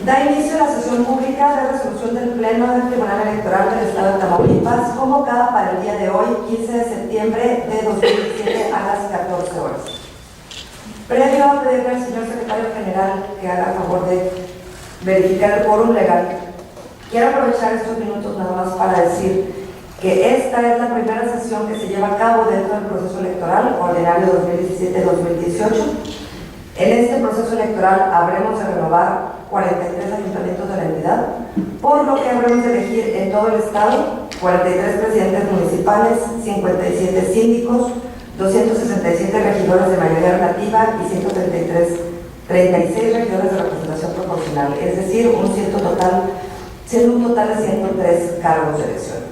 Da inicio a la sesión pública de resolución del Pleno del Tribunal Electoral del Estado de Tamaulipas, convocada para el día de hoy, 15 de septiembre de 2017 a las 14 horas. Previo a pedirle al señor secretario general que haga favor de verificar el quórum legal, quiero aprovechar estos minutos nada más para decir que esta es la primera sesión que se lleva a cabo dentro del proceso electoral ordinario 2017-2018. En este proceso electoral habremos de renovar 43 ayuntamientos de la entidad, por lo que habremos de elegir en todo el estado 43 presidentes municipales, 57 síndicos, 267 regidores de mayoría relativa y 36 regidores de representación proporcional, es decir, siendo un total de 103 cargos de elección.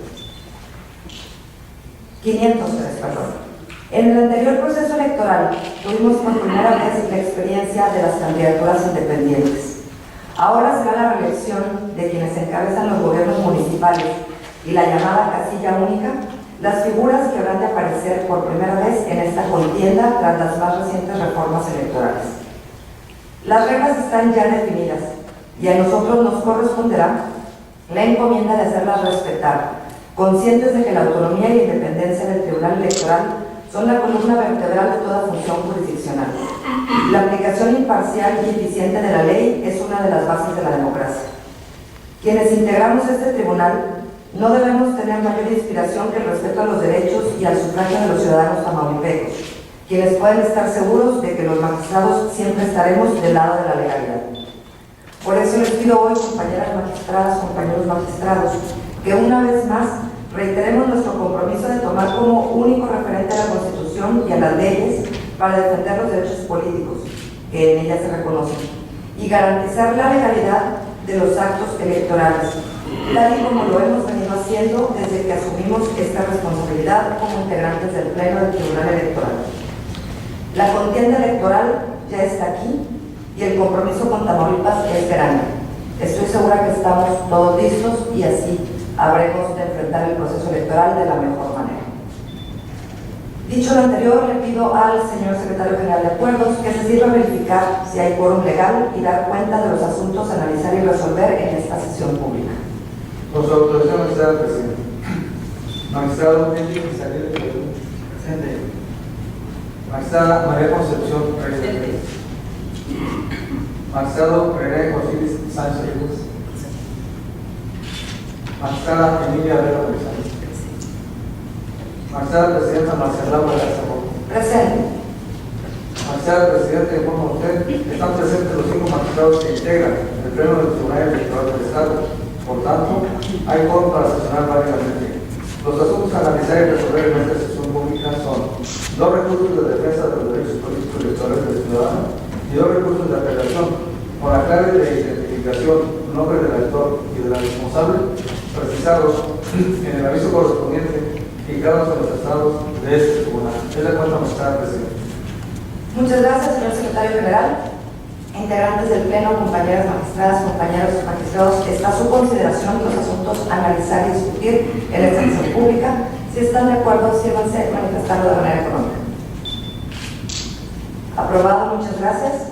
503, perdón. En el anterior proceso electoral tuvimos por primera vez la experiencia de las candidaturas independientes. Ahora será la reelección de quienes encabezan los gobiernos municipales y la llamada casilla única, las figuras que habrán de aparecer por primera vez en esta contienda tras las más recientes reformas electorales. Las reglas están ya definidas y a nosotros nos corresponderá la encomienda de hacerlas respetar, conscientes de que la autonomía y la independencia del Tribunal Electoral son la columna vertebral de toda función jurisdiccional. La aplicación imparcial y eficiente de la ley es una de las bases de la democracia. Quienes integramos este tribunal no debemos tener mayor inspiración que el respeto a los derechos y al sufragio de los ciudadanos tamaulipecos, quienes pueden estar seguros de que los magistrados siempre estaremos del lado de la legalidad. Por eso les pido hoy, compañeras magistradas, compañeros magistrados, que una vez más reiteremos nuestro compromiso de tomar como único referente a la Constitución y a las leyes para defender los derechos políticos que en ellas se reconocen y garantizar la legalidad de los actos electorales, tal y como lo hemos venido haciendo desde que asumimos esta responsabilidad como integrantes del Pleno del Tribunal Electoral. La contienda electoral ya está aquí y el compromiso con Tamaulipas es grande. Estoy segura que estamos todos listos y así habremos de enfrentar el proceso electoral de la mejor manera. Dicho lo anterior, le pido al señor secretario general de Acuerdos que se sirva a verificar si hay quórum legal y dar cuenta de los asuntos a analizar y resolver en esta sesión pública. Con su autorización, magistrada presidenta. Magistrado Henry Isabel presente. Magistrada María Concepción presente. Magistrado René Osiris Sánchez Luz. Magistrada Emilia Vera presente. Magistrada Presidenta Marcela Vargas. Presente. Magistrada Presidenta, informo a usted que están presentes los 5 magistrados que integran el Pleno del Tribunal Electoral del Estado. Por tanto, hay quórum para sesionar válidamente. Los asuntos a analizar y resolver en esta sesión pública son 2 recursos de defensa de los derechos políticos electorales del ciudadano y 2 recursos de apelación, con la clave de identificación, nombre del autor y de la responsable, precisados en el aviso correspondiente indicados en los estados de este tribunal. Es la cuenta magistrada presidenta. Muchas gracias, señor secretario general. Integrantes del Pleno, compañeras magistradas, compañeros magistrados, está a su consideración los asuntos a analizar y discutir en esta sesión pública. Si están de acuerdo, sírvanse manifestarlo de manera económica. Aprobado, muchas gracias.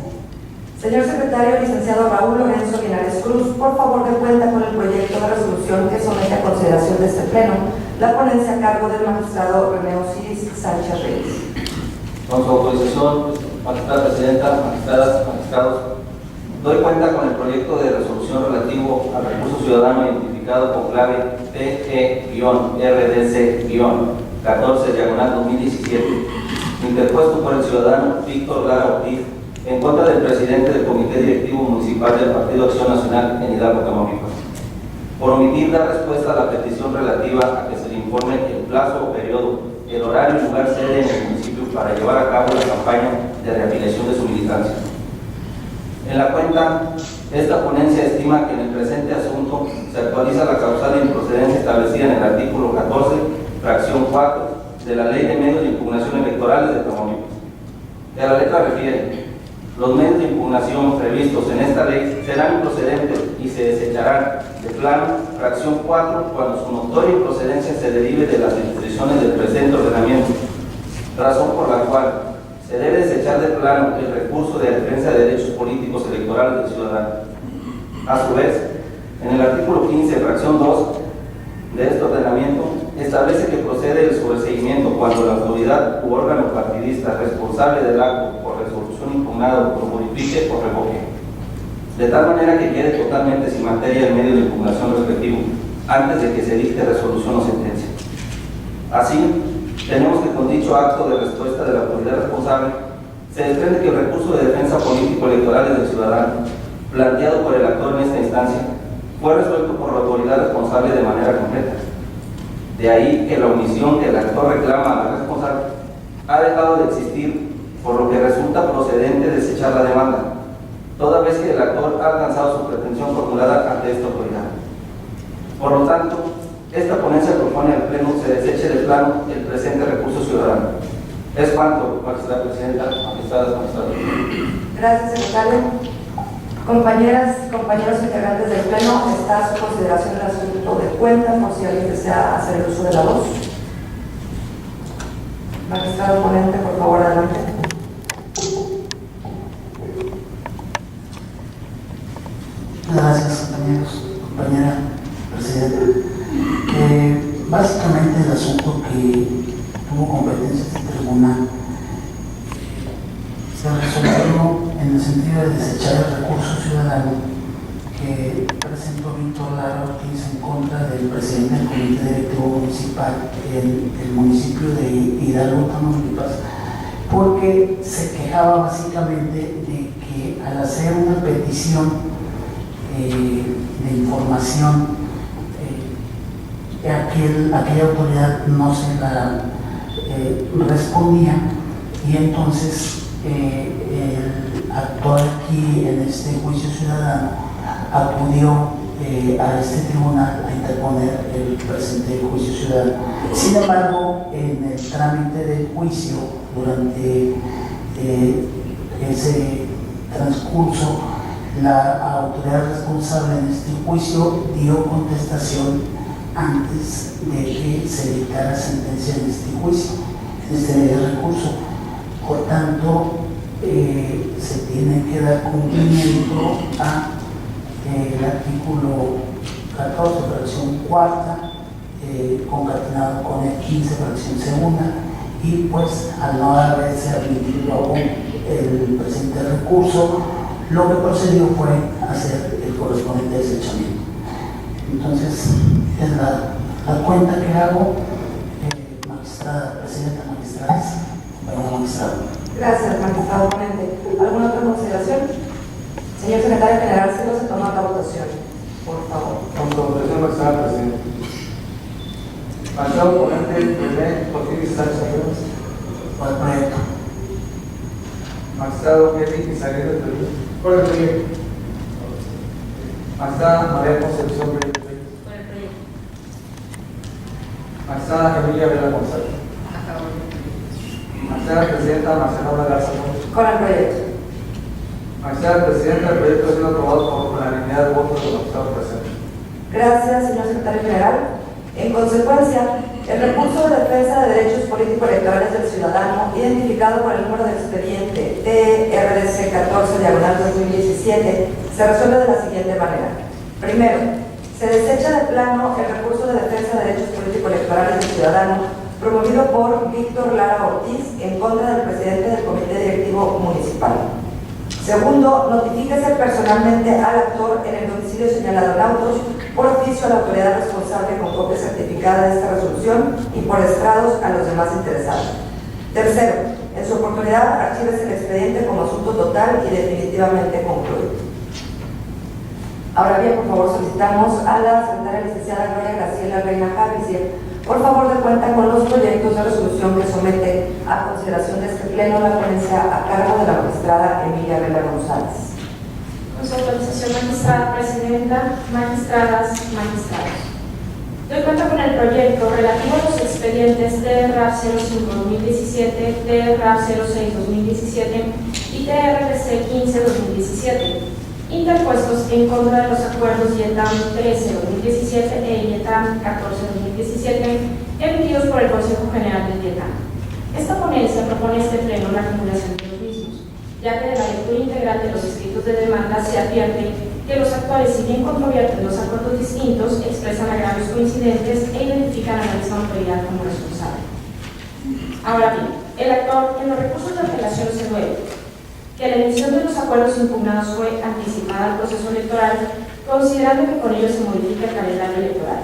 Señor secretario, licenciado Raúl Lorenzo Linares Cruz, por favor de cuenta con el proyecto de resolución que somete a consideración de este Pleno la ponencia a cargo del magistrado René Osiris Sánchez Reyes. Con su autorización, magistrada presidenta, magistradas, magistrados, doy cuenta con el proyecto de resolución relativo al recurso ciudadano identificado con clave TE-RDC-14/2017, interpuesto por el ciudadano Víctor Lara Ortiz en contra del presidente del Comité Directivo Municipal del Partido Acción Nacional en Hidalgo, Tamaulipas, por omitir dar respuesta a la petición relativa a que se le informe el plazo o periodo, el horario y lugar sede en el municipio para llevar a cabo la campaña de reafiliación de su militancia. En la cuenta, esta ponencia estima que en el presente asunto se actualiza la causal de improcedencia establecida en el artículo 14, fracción 4 de la Ley de Medios de Impugnación Electorales de Tamaulipas, que a la letra refiere: los medios de impugnación previstos en esta ley serán improcedentes y se desecharán de plano, fracción 4, cuando su notoria improcedencia se derive de las disposiciones del presente ordenamiento, razón por la cual se debe desechar de plano el recurso de defensa de derechos políticos electorales del ciudadano. A su vez, en el artículo 15, fracción 2 de este ordenamiento, establece que procede el sobreseimiento cuando la autoridad u órgano partidista responsable del acto por resolución impugnada lo modifique o revoque, de tal manera que quede totalmente sin materia el medio de impugnación respectivo, antes de que se dicte resolución o sentencia. Así, tenemos que con dicho acto de respuesta de la autoridad responsable, se desprende que el recurso de defensa político-electoral del ciudadano, planteado por el actor en esta instancia, fue resuelto por la autoridad responsable de manera completa. De ahí que la omisión que el actor reclama a la responsable ha dejado de existir, por lo que resulta procedente desechar la demanda, toda vez que el actor ha alcanzado su pretensión formulada ante esta autoridad. Por lo tanto, esta ponencia propone al Pleno se deseche de plano el presente recurso ciudadano. Es cuanto, magistrada presidenta, magistradas, magistrados. Gracias, secretario. Compañeras, compañeros integrantes del Pleno, está a su consideración el asunto de cuenta, por si alguien desea hacer el uso de la voz. Magistrado ponente, por favor, adelante. Gracias, compañeros, compañera presidenta. Básicamente el asunto que tuvo competencia este tribunal se resolvió en el sentido de desechar el recurso ciudadano que presentó Víctor Lara Ortiz en contra del presidente del Comité Directivo Municipal en el municipio de Hidalgo, Tamaulipas, porque se quejaba básicamente de que al hacer una petición de información, aquella autoridad no se la respondía, y entonces el actor aquí en este juicio ciudadano acudió a este tribunal a interponer el presente juicio ciudadano. Sin embargo, en el trámite del juicio, durante ese transcurso, la autoridad responsable en este juicio dio contestación antes de que se dictara sentencia en este juicio, en este recurso. Por tanto, se tiene que dar cumplimiento a el artículo 14, fracción cuarta, concatenado con el 15, fracción segunda, y pues al no haberse admitido aún el presente recurso, lo que procedió fue hacer el correspondiente desechamiento. Entonces, es la cuenta que hago, magistrada presidenta, magistradas, magistrado. Gracias, magistrado ponente. ¿Alguna otra consideración? Señor secretario general, se toma la votación, por favor. Con su autorización, magistrada presidenta. Magistrado ponente, René Ortiz Sánchez Rivas. Por el proyecto. Magistrado Kelly Isaguirre del Perú. Por el proyecto. Magistrada María Concepción Reyes. Por el proyecto. Magistrada Emilia Vela González. A favor. Magistrada presidenta Marcela Garza Gómez. Con el proyecto. Magistrada presidenta, el proyecto ha sido aprobado por unanimidad de votos de los magistrados presentes. Gracias, señor secretario general. En consecuencia, el recurso de defensa de derechos político-electorales del ciudadano, identificado por el número de expediente TRDC 14/2017, se resuelve de la siguiente manera. Primero, se desecha de plano el recurso de defensa de derechos político-electorales del ciudadano promovido por Víctor Lara Ortiz en contra del presidente del Comité Directivo Municipal. Segundo, notifíquese personalmente al actor en el domicilio señalado en autos, por oficio a la autoridad responsable con copia certificada de esta resolución y por estrados a los demás interesados. Tercero, en su oportunidad, archívese el expediente como asunto total y definitivamente concluido. Ahora bien, por favor, solicitamos a la secretaria licenciada Gloria Graciela Reina Javisier, por favor, de cuenta con los proyectos de resolución que somete a consideración de este pleno la ponencia a cargo de la magistrada Emilia Vela González. Con su autorización, magistrada presidenta, magistradas, magistrados. Doy cuenta con el proyecto relativo a los expedientes TRAP 05-2017, TRAP 06-2017 y TRPC 15-2017, interpuestos en contra de los acuerdos IETAM 13-2017 e IETAM 14-2017 emitidos por el Consejo General del IETAM. Esta ponencia propone a este pleno la acumulación de los mismos, ya que de la lectura integral de los escritos de demanda se advierte que los actores, si bien controvierten dos acuerdos distintos, expresan agravios coincidentes e identifican a la misma autoridad como responsable. Ahora bien, el actor en los recursos de apelación se duele que la emisión de los acuerdos impugnados fue anticipada al proceso electoral, considerando que con ello se modifica el calendario electoral,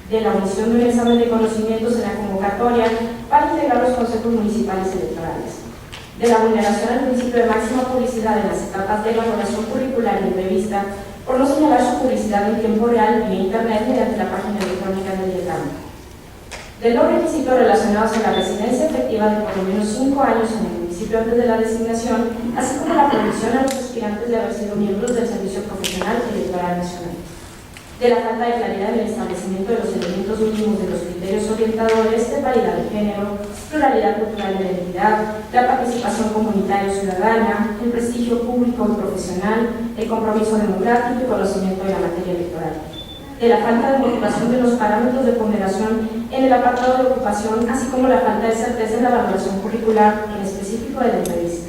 de la omisión de un examen de conocimientos en la convocatoria para integrar los consejos municipales electorales, de la vulneración al principio de máxima publicidad en las etapas de elaboración curricular y entrevista, por no señalar su publicidad en tiempo real vía internet mediante la página electrónica del IETAM, de los requisitos relacionados a la residencia efectiva de por lo menos 5 años en el municipio antes de la designación, así como la prohibición a los aspirantes de haber sido miembros del Servicio Profesional Electoral Nacional, de la falta de claridad en el establecimiento de los elementos mínimos de los criterios orientadores de paridad de género, pluralidad cultural y de identidad, la participación comunitaria y ciudadana, el prestigio público y profesional, el compromiso democrático y conocimiento de la materia electoral, de la falta de motivación de los parámetros de ponderación en el apartado de ocupación, así como la falta de certeza en la valoración curricular, en específico de la entrevista,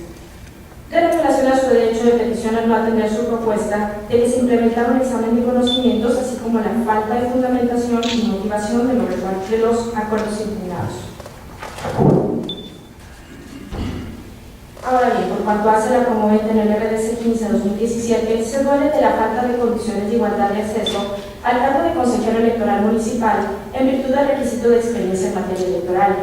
de la violación a su derecho de petición al no atender su propuesta, de que se implementara un examen de conocimientos, así como la falta de fundamentación y motivación de los acuerdos impugnados. Ahora bien, por cuanto hace la promovente en el RDC 15-2017, se duele de la falta de condiciones de igualdad de acceso al cargo de consejero electoral municipal en virtud del requisito de experiencia en materia electoral,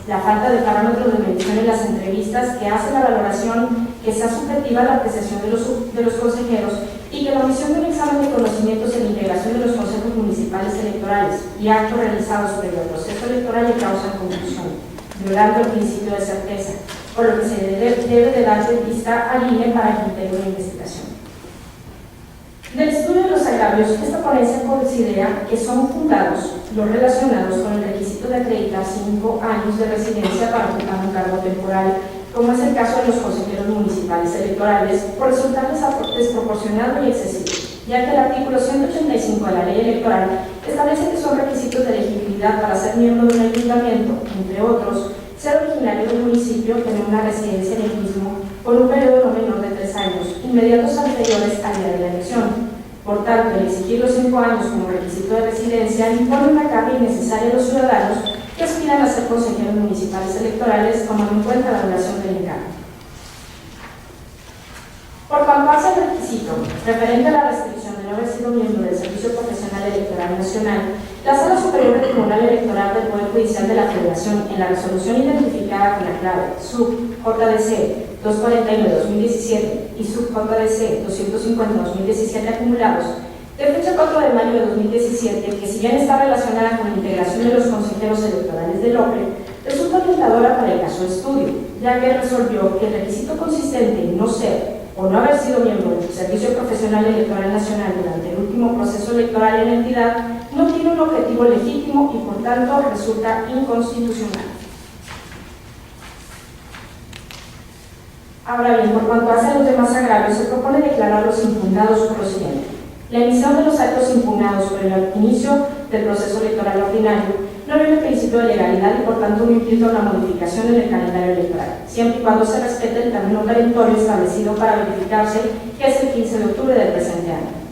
la falta de parámetros de medición en las entrevistas que hace la valoración que sea subjetiva a la apreciación de los consejeros y que la omisión de un examen de conocimientos en la integración de los consejos municipales electorales y actos realizados previo al proceso electoral le causan confusión, violando el principio de certeza, por lo que se debe de darse vista al INE para criterio de investigación. Del estudio de los agravios, esta ponencia considera que son fundados los relacionados con el requisito de acreditar 5 años de residencia para ocupar un cargo temporal, como es el caso de los consejeros municipales electorales, por resultar desproporcionado y excesivo, ya que el artículo 185 de la ley electoral establece que son requisitos de elegibilidad para ser miembro de un ayuntamiento, entre otros, ser originario del municipio, tener una residencia en el mismo por un periodo no menor de 3 años, inmediatos anteriores al día de la elección. Por tanto, el exigir los 5 años como requisito de residencia impone una carga innecesaria a los ciudadanos que aspiran a ser consejeros municipales electorales, tomando en cuenta la duración del encargo. Por cuanto hace el requisito referente a la restricción de no haber sido miembro del Servicio Profesional Electoral Nacional, la Sala Superior del Tribunal Electoral del Poder Judicial de la Federación, en la resolución identificada con la clave sub-JDC 249-2017 y sub-JDC 250-2017 acumulados, de fecha 4 de mayo de 2017, que si bien está relacionada con la integración de los consejeros electorales del OPRE, resulta orientadora para el caso de estudio, ya que resolvió que el requisito consistente en no ser o no haber sido miembro del Servicio Profesional Electoral Nacional durante el último proceso electoral en la entidad no tiene un objetivo legítimo y por tanto resulta inconstitucional. Ahora bien, por cuanto hace a los demás agravios, se propone declararlos impugnados por lo siguiente. La emisión de los actos impugnados previo al inicio del proceso electoral ordinario no viola el principio de legalidad y por tanto no implica una modificación en el calendario electoral, siempre y cuando se respete el término perentorio establecido para verificarse, que es el 15 de octubre del presente año.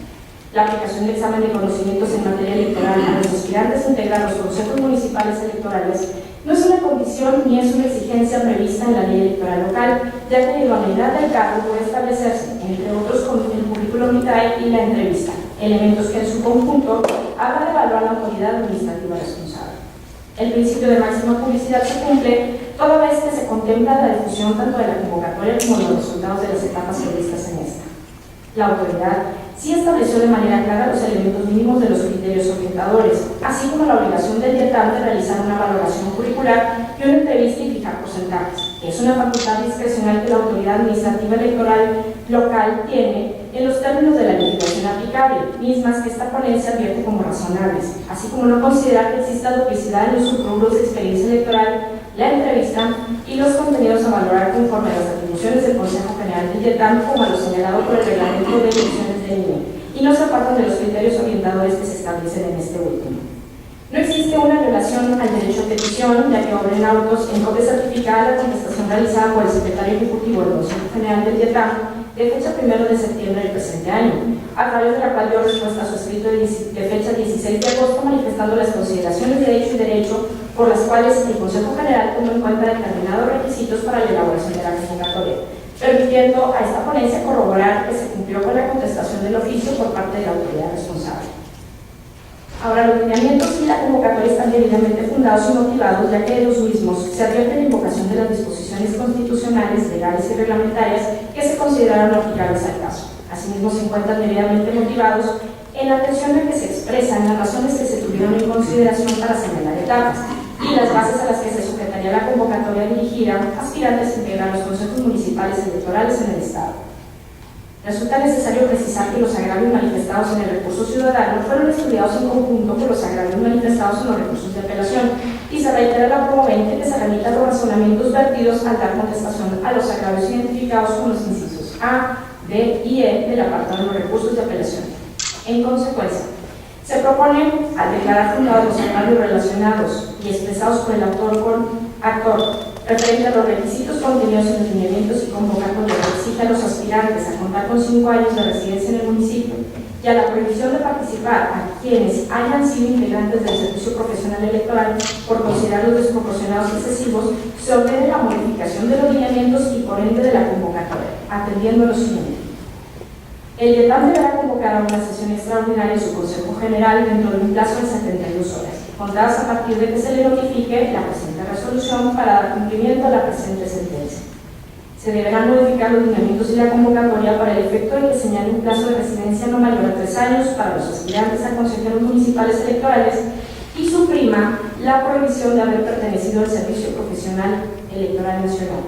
La aplicación del examen de conocimientos en materia electoral a los aspirantes a integrar los consejos municipales electorales no es una condición ni es una exigencia prevista en la ley electoral local, ya que la idoneidad del cargo puede establecerse, entre otros, con el currículum vitae y la entrevista, elementos que en su conjunto habrá de evaluar la autoridad administrativa responsable. El principio de máxima publicidad se cumple toda vez que se contempla la difusión tanto de la convocatoria como de los resultados de las etapas previstas en esta. La autoridad sí estableció de manera clara los elementos mínimos de los criterios orientadores, así como la obligación del IETAM de realizar una valoración curricular y una entrevista y fijar porcentajes, que es una facultad discrecional que la autoridad administrativa electoral local tiene en los términos de la legislación aplicable, mismas que esta ponencia advierte como razonables, así como no considerar que exista duplicidad en los subrubros de experiencia electoral, la entrevista y los contenidos a valorar conforme a las atribuciones del Consejo General del IETAM, como a lo señalado por el reglamento de elecciones del INE, y no se apartan de los criterios orientadores que se establecen en este último. No existe una violación al derecho a petición, ya que obren autos en copia certificada la contestación realizada por el secretario ejecutivo del Consejo General del IETAM de fecha 1 de septiembre del presente año, a través de la cual dio respuesta a su escrito de fecha 16 de agosto, manifestando las consideraciones de hecho y derecho por las cuales el Consejo General tomó en cuenta determinados requisitos para la elaboración de la convocatoria, permitiendo a esta ponencia corroborar que se cumplió con la contestación del oficio por parte de la autoridad responsable. Ahora, los lineamientos y la convocatoria están debidamente fundados y motivados, ya que de los mismos se advierte la invocación de las disposiciones constitucionales, legales y reglamentarias que se consideraron aplicables al caso. Asimismo, se encuentran debidamente motivados en la atención a que se expresan las razones que se tuvieron en consideración para señalar etapas y las bases a las que se sujetaría la convocatoria dirigida a aspirantes a integrar los consejos municipales electorales en el Estado. Resulta necesario precisar que los agravios manifestados en el recurso ciudadano fueron estudiados en conjunto con los agravios manifestados en los recursos de apelación y se reitera la promovente que se remitan los razonamientos vertidos al dar contestación a los agravios identificados con los incisos A, D y E del apartado de los recursos de apelación. En consecuencia, se propone, al declarar fundados los agravios relacionados y expresados por el actor referente a los requisitos contenidos en los lineamientos y convocatorias que exigen a los aspirantes a contar con 5 años de residencia en el municipio y a la prohibición de participar a quienes hayan sido integrantes del servicio profesional electoral por considerarlos desproporcionados y excesivos, se ordene la modificación de los lineamientos y por ende de la convocatoria, atendiendo lo siguiente. El DETAM deberá convocar a una sesión extraordinaria de su Consejo General dentro de un plazo de 72 horas, contadas a partir de que se le notifique la presente resolución para dar cumplimiento a la presente sentencia. Se deberán modificar los lineamientos y la convocatoria para el efecto de que señale un plazo de residencia no mayor a 3 años para los aspirantes a consejeros municipales electorales y suprima la prohibición de haber pertenecido al Servicio Profesional Electoral Nacional.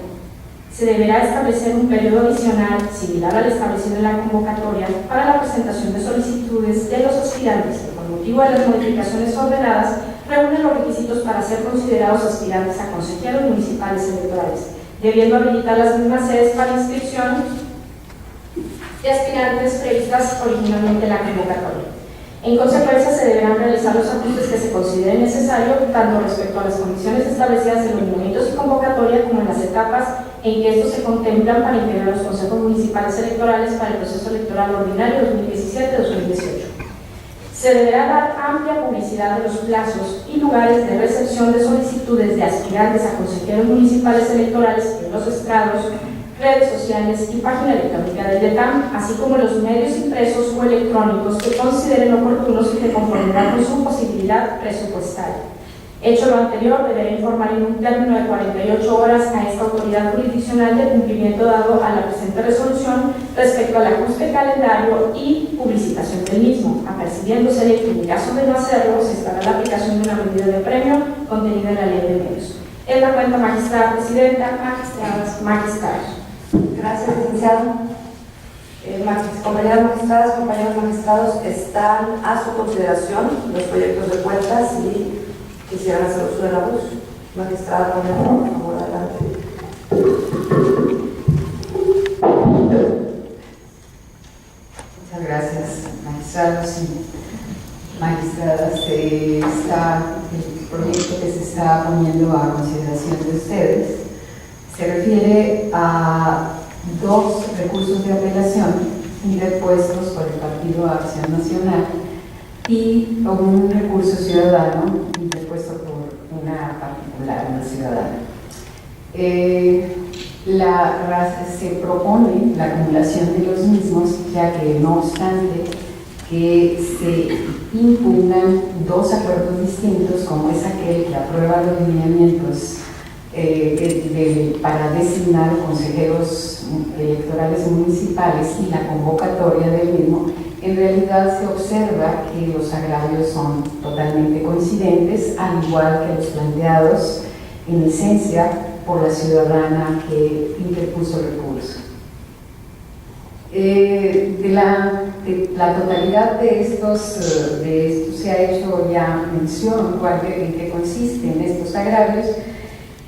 Se deberá establecer un periodo adicional, similar al establecido en la convocatoria, para la presentación de solicitudes de los aspirantes que, por motivo de las modificaciones ordenadas, reúnen los requisitos para ser considerados aspirantes a consejeros municipales electorales, debiendo habilitar las mismas sedes para inscripción de aspirantes previstas originalmente en la convocatoria. En consecuencia, se deberán realizar los ajustes que se consideren necesarios, tanto respecto a las condiciones establecidas en los lineamientos y convocatoria como en las etapas en que estos se contemplan para integrar los consejos municipales electorales para el proceso electoral ordinario 2017-2018. Se deberá dar amplia publicidad de los plazos y lugares de recepción de solicitudes de aspirantes a consejeros municipales electorales en los estrados, redes sociales y página electrónica del DETAM, así como los medios impresos o electrónicos que consideren oportunos y que conformidad con su posibilidad presupuestaria. Hecho lo anterior, deberá informar en un término de 48 horas a esta autoridad jurisdiccional del cumplimiento dado a la presente resolución respecto al ajuste calendario y publicitación del mismo, apercibiéndose de que en caso de no hacerlo, se estará la aplicación de una medida de premio contenida en la ley de medios. Es la cuenta magistrada presidenta, magistradas, magistrados. Gracias, licenciado. Compañeras magistradas, compañeros magistrados, están a su consideración los proyectos de cuentas y quisieran hacer uso de la voz. Magistrada, por favor, adelante. Muchas gracias, magistrados y magistradas. El proyecto que se está poniendo a consideración de ustedes se refiere a 2 recursos de apelación interpuestos por el Partido Acción Nacional y un recurso ciudadano interpuesto por una particular, una ciudadana. Se propone la acumulación de los mismos, ya que no obstante que se impugnan 2 acuerdos distintos, como es aquel que aprueba los lineamientos para designar consejeros electorales municipales y la convocatoria del mismo, en realidad se observa que los agravios son totalmente coincidentes, al igual que los planteados en esencia por la ciudadana que interpuso el recurso. De la totalidad de estos se ha hecho ya mención en qué consisten estos agravios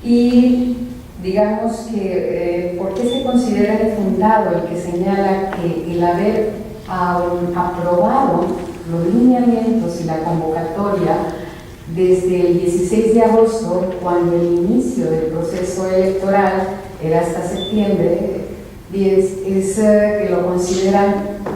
y digamos que ¿por qué se considera infundado el que señala que el haber aprobado los lineamientos y la convocatoria desde el 16 de agosto, cuando el inicio del proceso electoral era hasta septiembre, es que lo consideran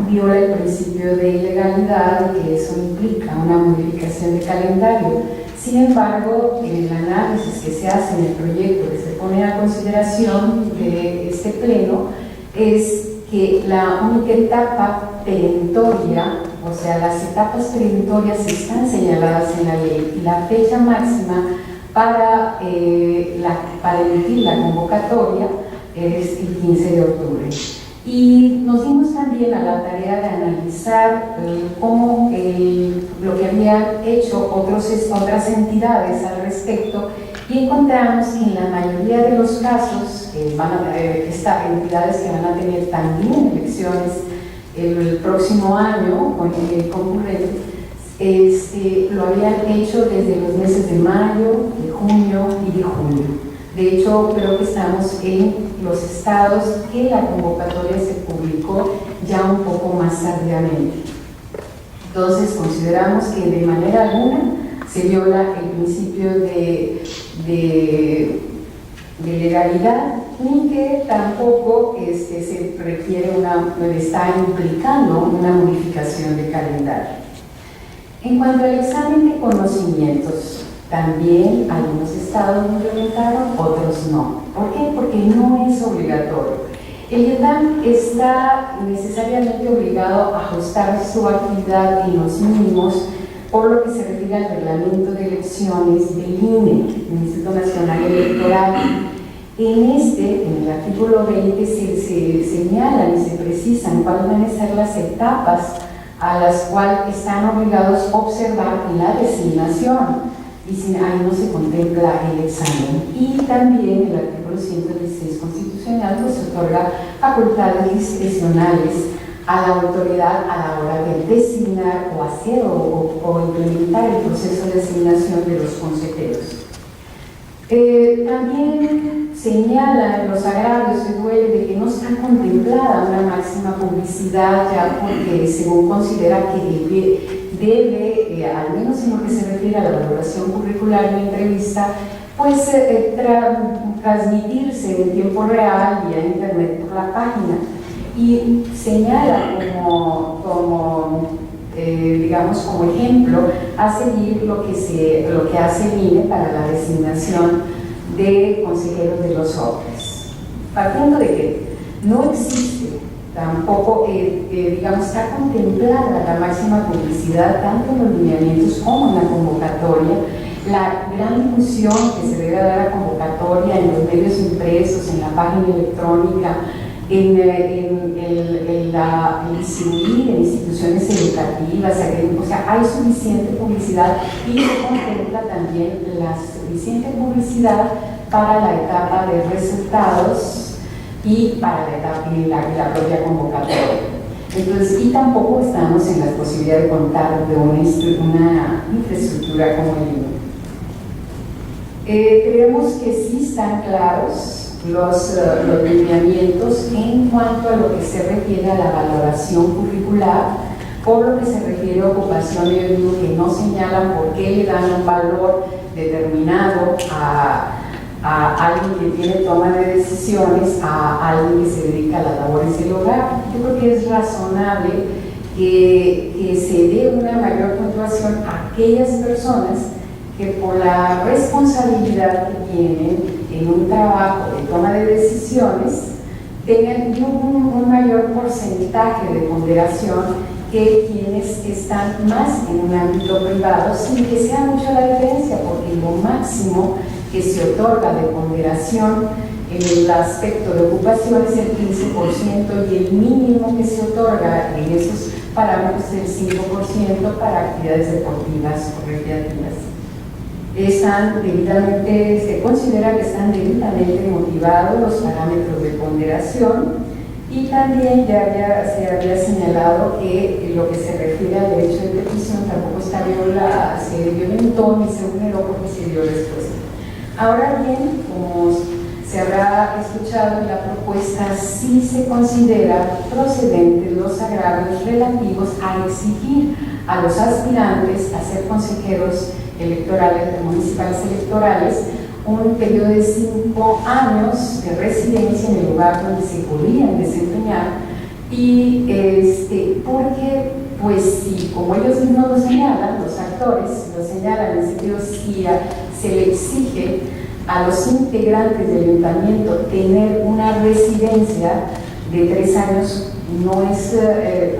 viola el principio de ilegalidad y que eso implica una modificación de calendario. Sin embargo, en el análisis que se hace en el proyecto que se pone a consideración de este pleno es que la única etapa perentoria, o sea, las etapas perentorias están señaladas en la ley y la fecha máxima para emitir la convocatoria es el 15 de octubre. Y nos dimos también a la tarea de analizar cómo lo que habían hecho otras entidades al respecto y encontramos que en la mayoría de los casos, estas entidades que van a tener también elecciones el próximo año concurrente, lo habían hecho desde los meses de mayo, de junio y de julio. De hecho, creo que estamos en los estados que la convocatoria se publicó ya un poco más tardíamente. Entonces, consideramos que de manera alguna se viola el principio de legalidad ni que tampoco se requiere está implicando una modificación de calendario. En cuanto al examen de conocimientos, también algunos estados lo implementaron, otros no. ¿Por qué? Porque no es obligatorio. El IEDAM está necesariamente obligado a ajustar su actividad en los mínimos por lo que se refiere al reglamento de elecciones del INE, el Instituto Nacional Electoral. En el artículo 20, se señalan y se precisan cuáles van a ser las etapas a las cuales están obligados a observar la designación. Y ahí no se contempla el examen. Y también el artículo 116 constitucional pues otorga facultades discrecionales a la autoridad a la hora de designar o hacer o implementar el proceso de designación de los consejeros. También señala en los agravios de duele de que no está contemplada una máxima publicidad ya porque según considera que debe, al menos en lo que se refiere a la valoración curricular en la entrevista, pues transmitirse en tiempo real vía internet por la página. Y señala digamos como ejemplo a seguir lo que hace el INE para la designación de consejeros de los OPLES. Partiendo de que no existe tampoco, digamos, está contemplada la máxima publicidad tanto en los lineamientos como en la convocatoria, la gran difusión que se debe dar a la convocatoria en los medios impresos, en la página electrónica, en distribuir en instituciones educativas, o sea, hay suficiente publicidad y se contempla también la suficiente publicidad para la etapa de resultados y para la propia convocatoria. Entonces, y tampoco estamos en la posibilidad de contar de una infraestructura como el INE. Creemos que sí están claros los lineamientos en cuanto a lo que se refiere a la valoración curricular, por lo que se refiere a ocupación, yo digo que no señalan por qué le dan un valor determinado a alguien que tiene toma de decisiones, a alguien que se dedica a las labores del hogar. Yo creo que es razonable que se dé una mayor puntuación a aquellas personas que por la responsabilidad que tienen en un trabajo de toma de decisiones tengan un mayor porcentaje de ponderación que quienes están más en un ámbito privado, sin que sea mucha la diferencia, porque lo máximo que se otorga de ponderación en el aspecto de ocupación es el 15% y el mínimo que se otorga en esos parámetros es el 5% para actividades deportivas o recreativas. Se considera que están debidamente motivados los parámetros de ponderación y también se había señalado que lo que se refiere al derecho de petición tampoco se violentó ni se vulneró porque se dio respuesta. Ahora bien, como se habrá escuchado en la propuesta, sí se considera procedentes los agravios relativos a exigir a los aspirantes a ser consejeros electorales, municipales electorales, un periodo de 5 años de residencia en el lugar donde se podían desempeñar, y porque, pues si, como ellos mismos lo señalan, los actores lo señalan, en el sentido si se le exige a los integrantes del ayuntamiento tener una residencia de 3 años, no es,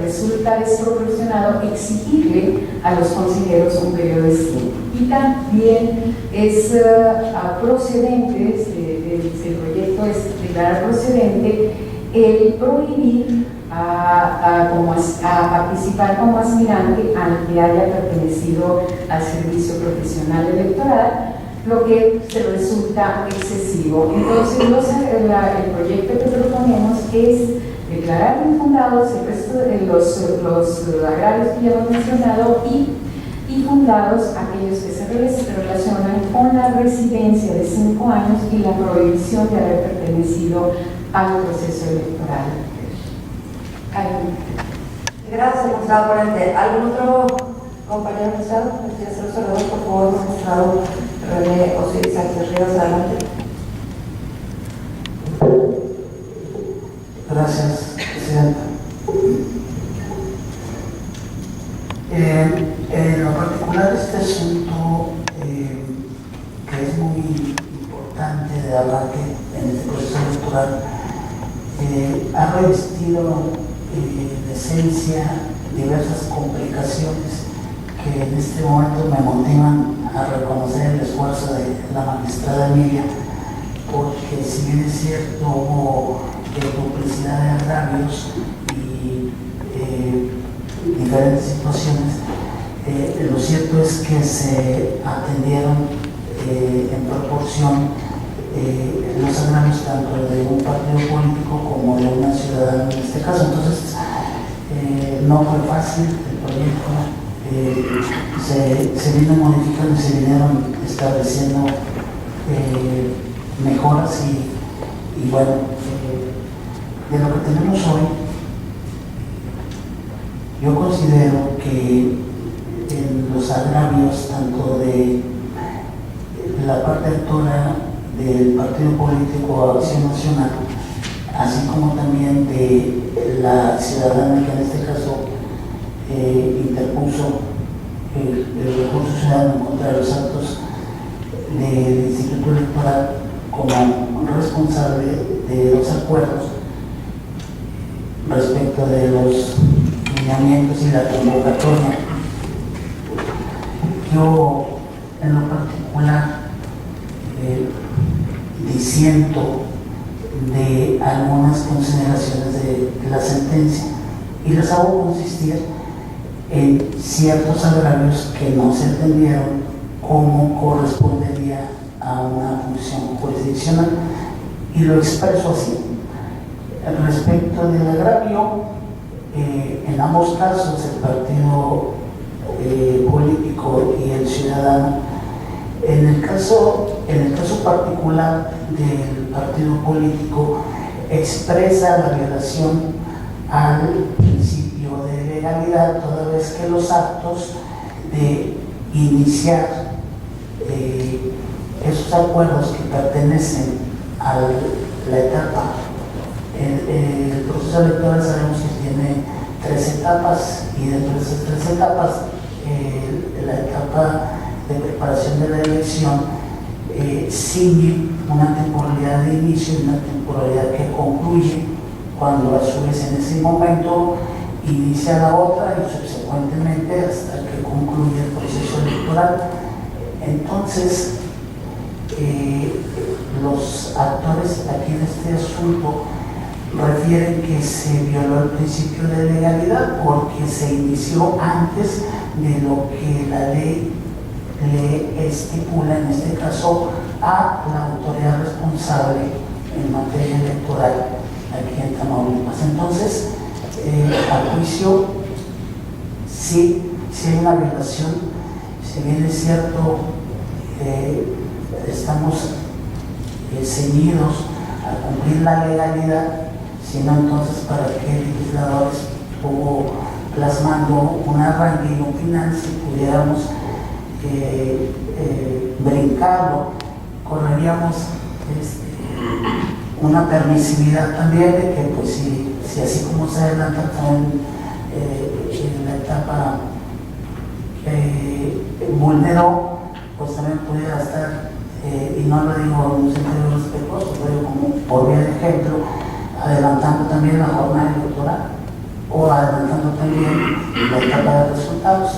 resulta desproporcionado exigirle a los consejeros un periodo de 5. Y también es procedente, el proyecto es declarar procedente el prohibir a participar como aspirante al que haya pertenecido al servicio profesional electoral, lo que se resulta excesivo. Entonces, el proyecto que proponemos es declarar infundados el resto de los agravios que ya hemos mencionado y fundados aquellos que se relacionan con la residencia de 5 años y la prohibición de haber pertenecido al proceso electoral. Gracias, magistrado ponente. ¿Algún otro compañero magistrado? ¿Quiere ser observador, por favor, magistrado René Osiris Sánchez Rivas? Adelante. Gracias, presidenta. En lo particular, este asunto que es muy importante de arranque en este proceso electoral ha revestido de esencia diversas complicaciones que en este momento me motivan a reconocer el esfuerzo de la magistrada Emilia, porque si bien es cierto hubo duplicidad de agravios y diferentes situaciones, lo cierto es que se atendieron en proporción los agravios tanto de un partido político como de una ciudadana en este caso. Entonces, no fue fácil el proyecto, se vino modificando y se vinieron estableciendo mejoras y bueno, de lo que tenemos hoy, yo considero que en los agravios tanto de la parte actora del partido político Acción Nacional, así como también de la ciudadana que en este caso interpuso el recurso ciudadano en contra de los actos del Instituto Electoral como responsable de los acuerdos respecto de los lineamientos y la convocatoria. Yo, en lo particular, disiento de algunas consideraciones de la sentencia y las hago consistir en ciertos agravios que no se entendieron como correspondería a una función jurisdiccional, y lo expreso así. Respecto del agravio, en ambos casos, el partido político y el ciudadano, en el caso particular del partido político, expresa la violación al principio de legalidad, toda vez que los actos de iniciar esos acuerdos que pertenecen a la etapa, el proceso electoral sabemos que tiene 3 etapas, y dentro de esas 3 etapas, la etapa de preparación de la elección sigue una temporalidad de inicio y una temporalidad que concluye, cuando a su vez en ese momento inicia la otra y subsecuentemente hasta que concluye el proceso electoral. Entonces, los actores aquí en este asunto refieren que se violó el principio de legalidad porque se inició antes de lo que la ley le estipula, en este caso, a la autoridad responsable en materia electoral aquí en Tamaulipas. Entonces, a juicio, sí hay una violación. Si bien es cierto, estamos ceñidos a cumplir la legalidad, sino entonces para qué el legislador estuvo plasmando un arranque y un final si pudiéramos brincarlo correríamos una permisividad también de que, pues, si así como se adelanta en la etapa vulneró, pues también pudiera estar, y no lo digo en un sentido respetuoso, lo digo como por vía de ejemplo, adelantando también la jornada electoral o adelantando también la etapa de resultados.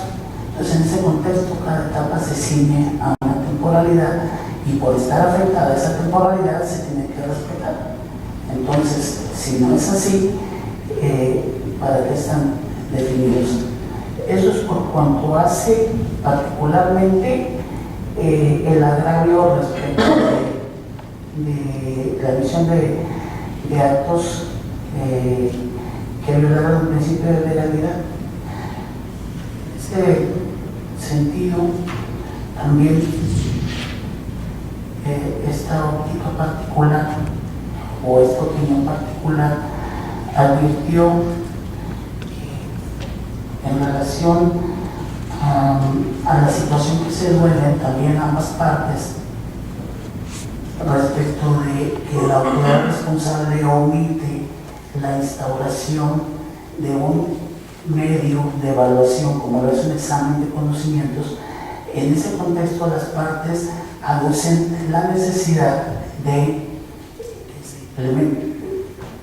Entonces, en ese contexto, cada etapa se ciñe a una temporalidad y por estar afectada a esa temporalidad se tiene que respetar. Entonces, si no es así, ¿para qué están definidos? Eso es por cuanto hace particularmente el agravio respecto de la emisión de actos que violaron el principio de legalidad. En ese sentido, también esta óptica particular o esta opinión particular advirtió que en relación a la situación que se duelen también ambas partes respecto de que la autoridad responsable omite la instauración de un medio de evaluación como lo es un examen de conocimientos. En ese contexto las partes aducen la necesidad de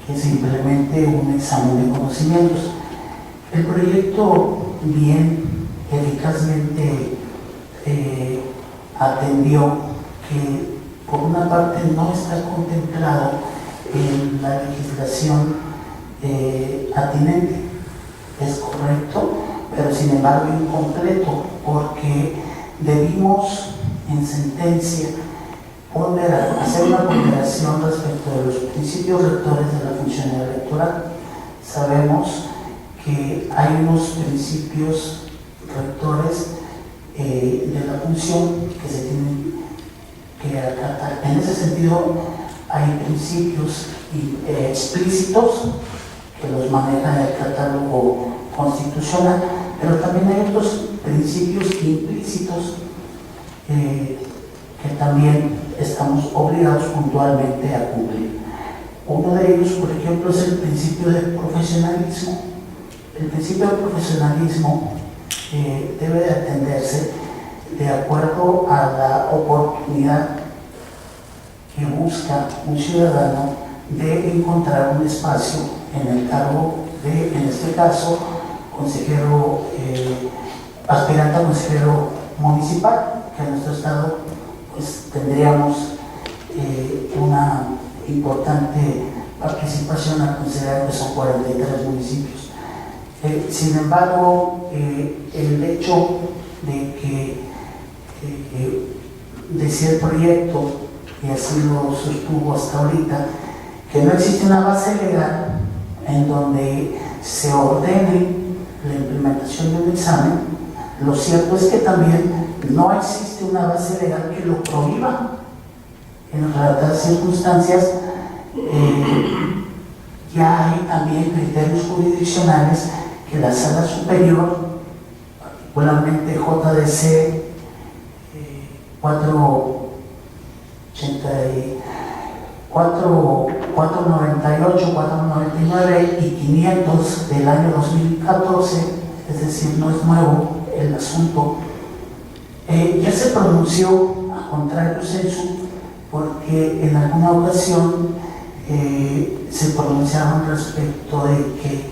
que se implemente un examen de conocimientos. El proyecto bien eficazmente atendió que por una parte no está contemplado en la legislación atinente, es correcto, pero sin embargo incompleto, porque debimos en sentencia hacer una ponderación respecto de los principios rectores de la función electoral. Sabemos que hay unos principios rectores de la función que se tienen que acatar. En ese sentido, hay principios explícitos que los maneja el catálogo constitucional, pero también hay otros principios implícitos que también estamos obligados puntualmente a cumplir. Uno de ellos, por ejemplo, es el principio de profesionalismo. El principio de profesionalismo debe de atenderse de acuerdo a la oportunidad que busca un ciudadano de encontrar un espacio en el cargo de, en este caso, consejero, aspirante a consejero municipal, que en nuestro estado pues tendríamos una importante participación al considerar que son 43 municipios. Sin embargo, el hecho de que decía el proyecto, y así lo sostuvo hasta ahorita, que no existe una base legal en donde se ordene la implementación de un examen, lo cierto es que también no existe una base legal que lo prohíba. En otras circunstancias, ya hay también criterios jurisdiccionales que la Sala Superior, particularmente JDC 498, 499 y 500 del año 2014, es decir, no es nuevo el asunto, ya se pronunció a contrario sensu, porque en alguna ocasión se pronunciaron respecto de que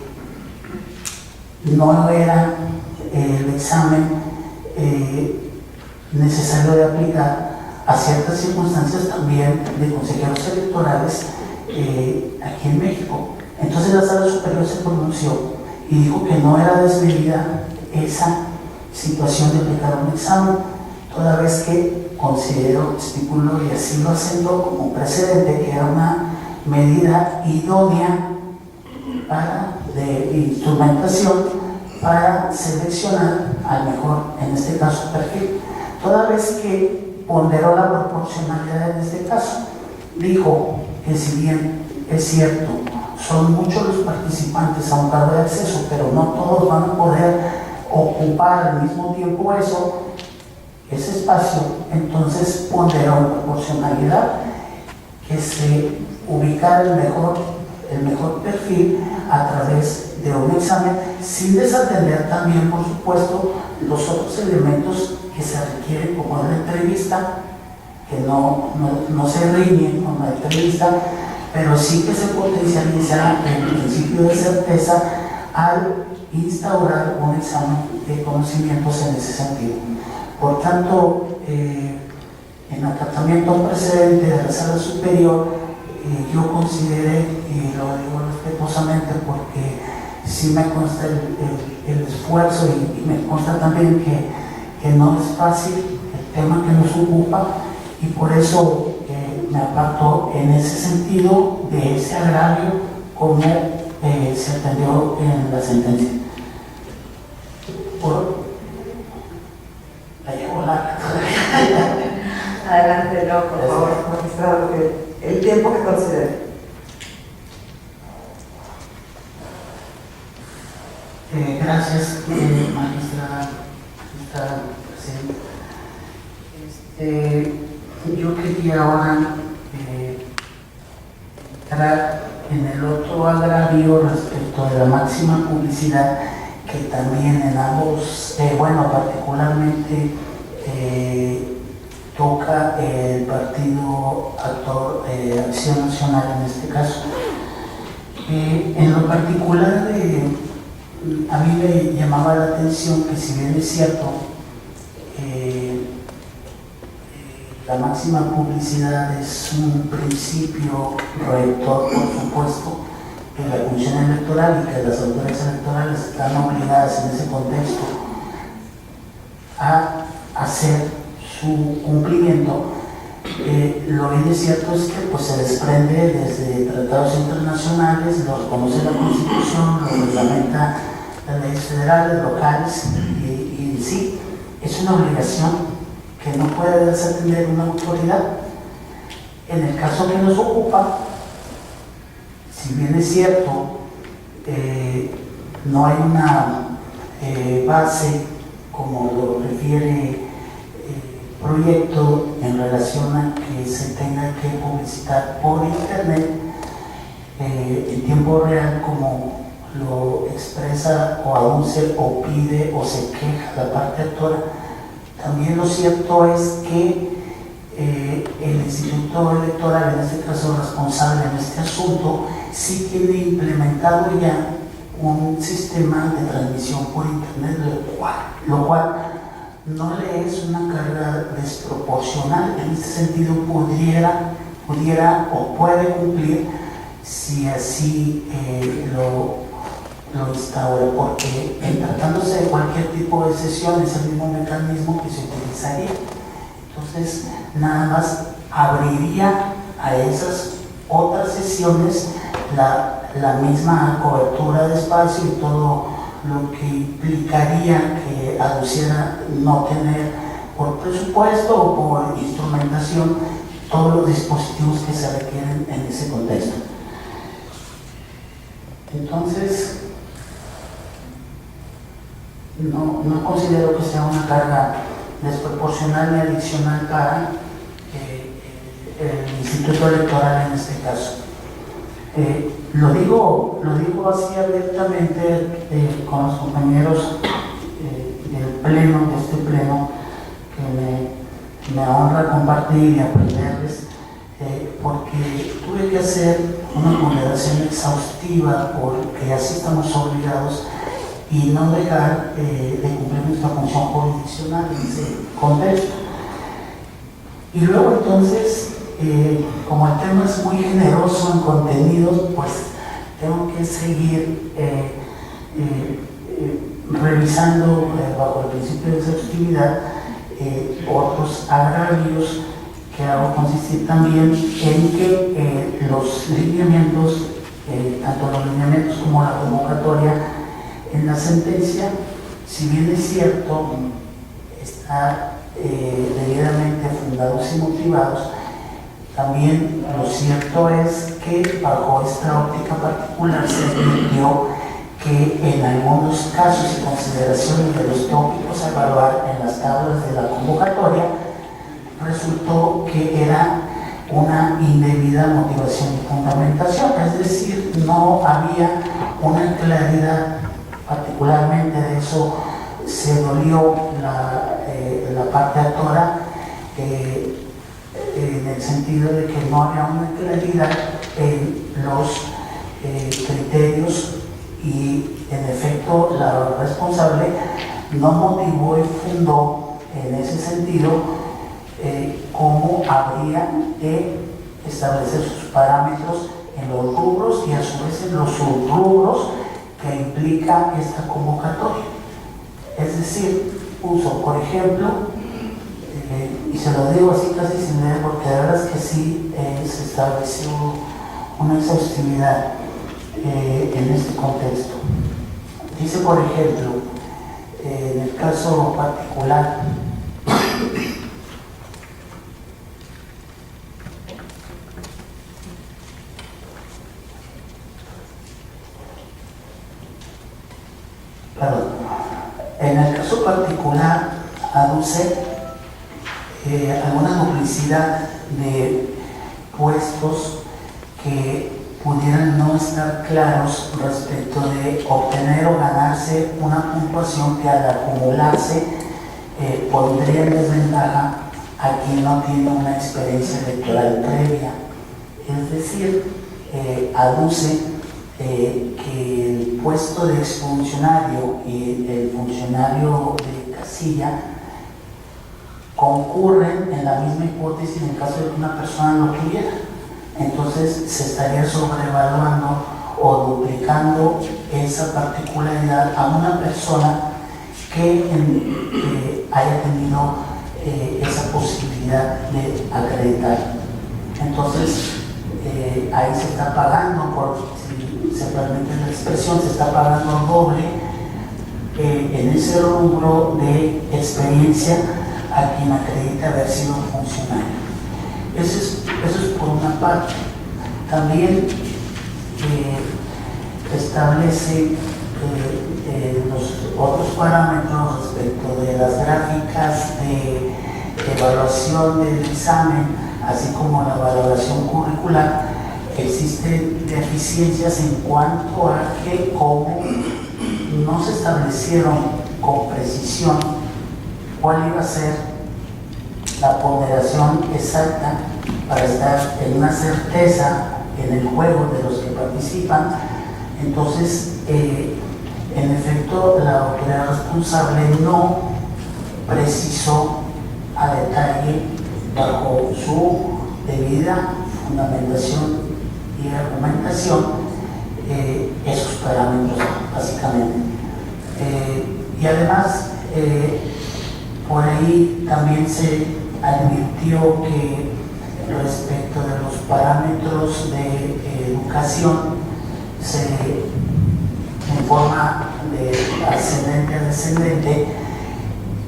no era el examen necesario de aplicar a ciertas circunstancias también de consejeros electorales aquí en México. Entonces la Sala Superior se pronunció y dijo que no era desmedida esa situación de aplicar un examen, toda vez que consideró, estipuló y así lo asentó como precedente que era una medida idónea de instrumentación para seleccionar al mejor, en este caso, perfil, toda vez que ponderó la proporcionalidad en este caso. Dijo que si bien es cierto, son muchos los participantes a un cargo de acceso, pero no todos van a poder ocupar al mismo tiempo eso, ese espacio, entonces pondera una proporcionalidad que se ubicara el mejor perfil a través de un examen, sin desatender también, por supuesto, los otros elementos que se requieren, como la entrevista, que no se riñen con la entrevista, pero sí que se potencializa el principio de certeza al instaurar un examen de conocimientos en ese sentido. Por tanto, en acatamiento precedente de la sala superior, yo consideré, y lo digo respetuosamente porque sí me consta el esfuerzo y me consta también que no es fácil el tema que nos ocupa, y por eso me aparto en ese sentido de ese agravio como se atendió en la sentencia. La llevo larga todavía. Adelante, no, por favor, magistrado, el tiempo que considere. Gracias, magistrada presidenta. Yo quería ahora entrar en el otro agravio respecto de la máxima publicidad, que también en ambos, particularmente toca el partido actor Acción Nacional en este caso. En lo particular, a mí me llamaba la atención que, si bien es cierto, la máxima publicidad es un principio rector, por supuesto, de la función electoral, y que las autoridades electorales están obligadas en ese contexto a hacer su cumplimiento. Lo bien es cierto es que se desprende desde tratados internacionales, lo reconoce la Constitución, lo reglamenta las leyes federales, locales, y sí, es una obligación que no puede desatender una autoridad. En el caso que nos ocupa, si bien es cierto, no hay una base, como lo refiere el proyecto, en relación a que se tenga que publicitar por internet en tiempo real, como lo expresa o anuncia o pide o se queja la parte actora. También lo cierto es que el Instituto Electoral, en este caso responsable en este asunto, sí tiene implementado ya un sistema de transmisión por internet, lo cual no le es una carga desproporcional. En este sentido pudiera o puede cumplir, si así lo instaura, porque tratándose de cualquier tipo de sesión es el mismo mecanismo que se utilizaría. Entonces, nada más abriría a esas otras sesiones la misma cobertura de espacio y todo lo que implicaría que aduciera no tener, por presupuesto o por instrumentación, todos los dispositivos que se requieren en ese contexto. Entonces, no considero que sea una carga desproporcional ni adicional para el Instituto Electoral en este caso. Lo digo así abiertamente con los compañeros del pleno, de este pleno, que me honra compartir y aprenderles, porque tuve que hacer una ponderación exhaustiva, porque así estamos obligados, y no dejar de cumplir nuestra función jurisdiccional en ese contexto. Y luego, entonces, como el tema es muy generoso en contenidos, pues tengo que seguir revisando bajo el principio de exhaustividad otros agravios que hago consistir también en que los lineamientos, tanto los lineamientos como la convocatoria en la sentencia, si bien es cierto, está debidamente fundados y motivados, también lo cierto es que bajo esta óptica particular se advirtió que en algunos casos y consideraciones de los tópicos a evaluar en las tablas de la convocatoria resultó que era una indebida motivación y fundamentación, es decir, no había una claridad. Particularmente de eso se dolió la parte actora, en el sentido de que no había una claridad en los criterios, y en efecto la responsable no motivó y fundó en ese sentido cómo habría de establecer sus parámetros en los rubros y a su vez en los subrubros que implica esta convocatoria. Es decir, puso, por ejemplo, y se lo digo así casi sin leer, porque la verdad es que sí se estableció una exhaustividad en este contexto. Dice, por ejemplo, en el caso particular, en el caso particular aduce alguna duplicidad de puestos que pudieran no estar claros respecto de obtener o ganarse una puntuación que al acumularse pondría en desventaja a quien no tiene una experiencia electoral previa. Es decir, aduce que el puesto de exfuncionario y el funcionario de casilla concurren en la misma hipótesis en el caso de que una persona no tuviera. Entonces se estaría sobrevaluando o duplicando esa particularidad a una persona que haya tenido esa posibilidad de acreditar. Entonces ahí se está pagando, por si se permite la expresión, se está pagando doble en ese rubro de experiencia a quien acredita haber sido funcionario. Eso es por una parte. También establece los otros parámetros respecto de las gráficas de evaluación del examen, así como la valoración curricular. Existen deficiencias en cuanto a que como no se establecieron con precisión cuál iba a ser la ponderación exacta para estar en una certeza en el juego de los que participan. Entonces, en efecto, la autoridad responsable no precisó a detalle, bajo su debida fundamentación y argumentación, esos parámetros, básicamente. Y además, por ahí también se advirtió que respecto de los parámetros de educación, en forma de ascendente a descendente,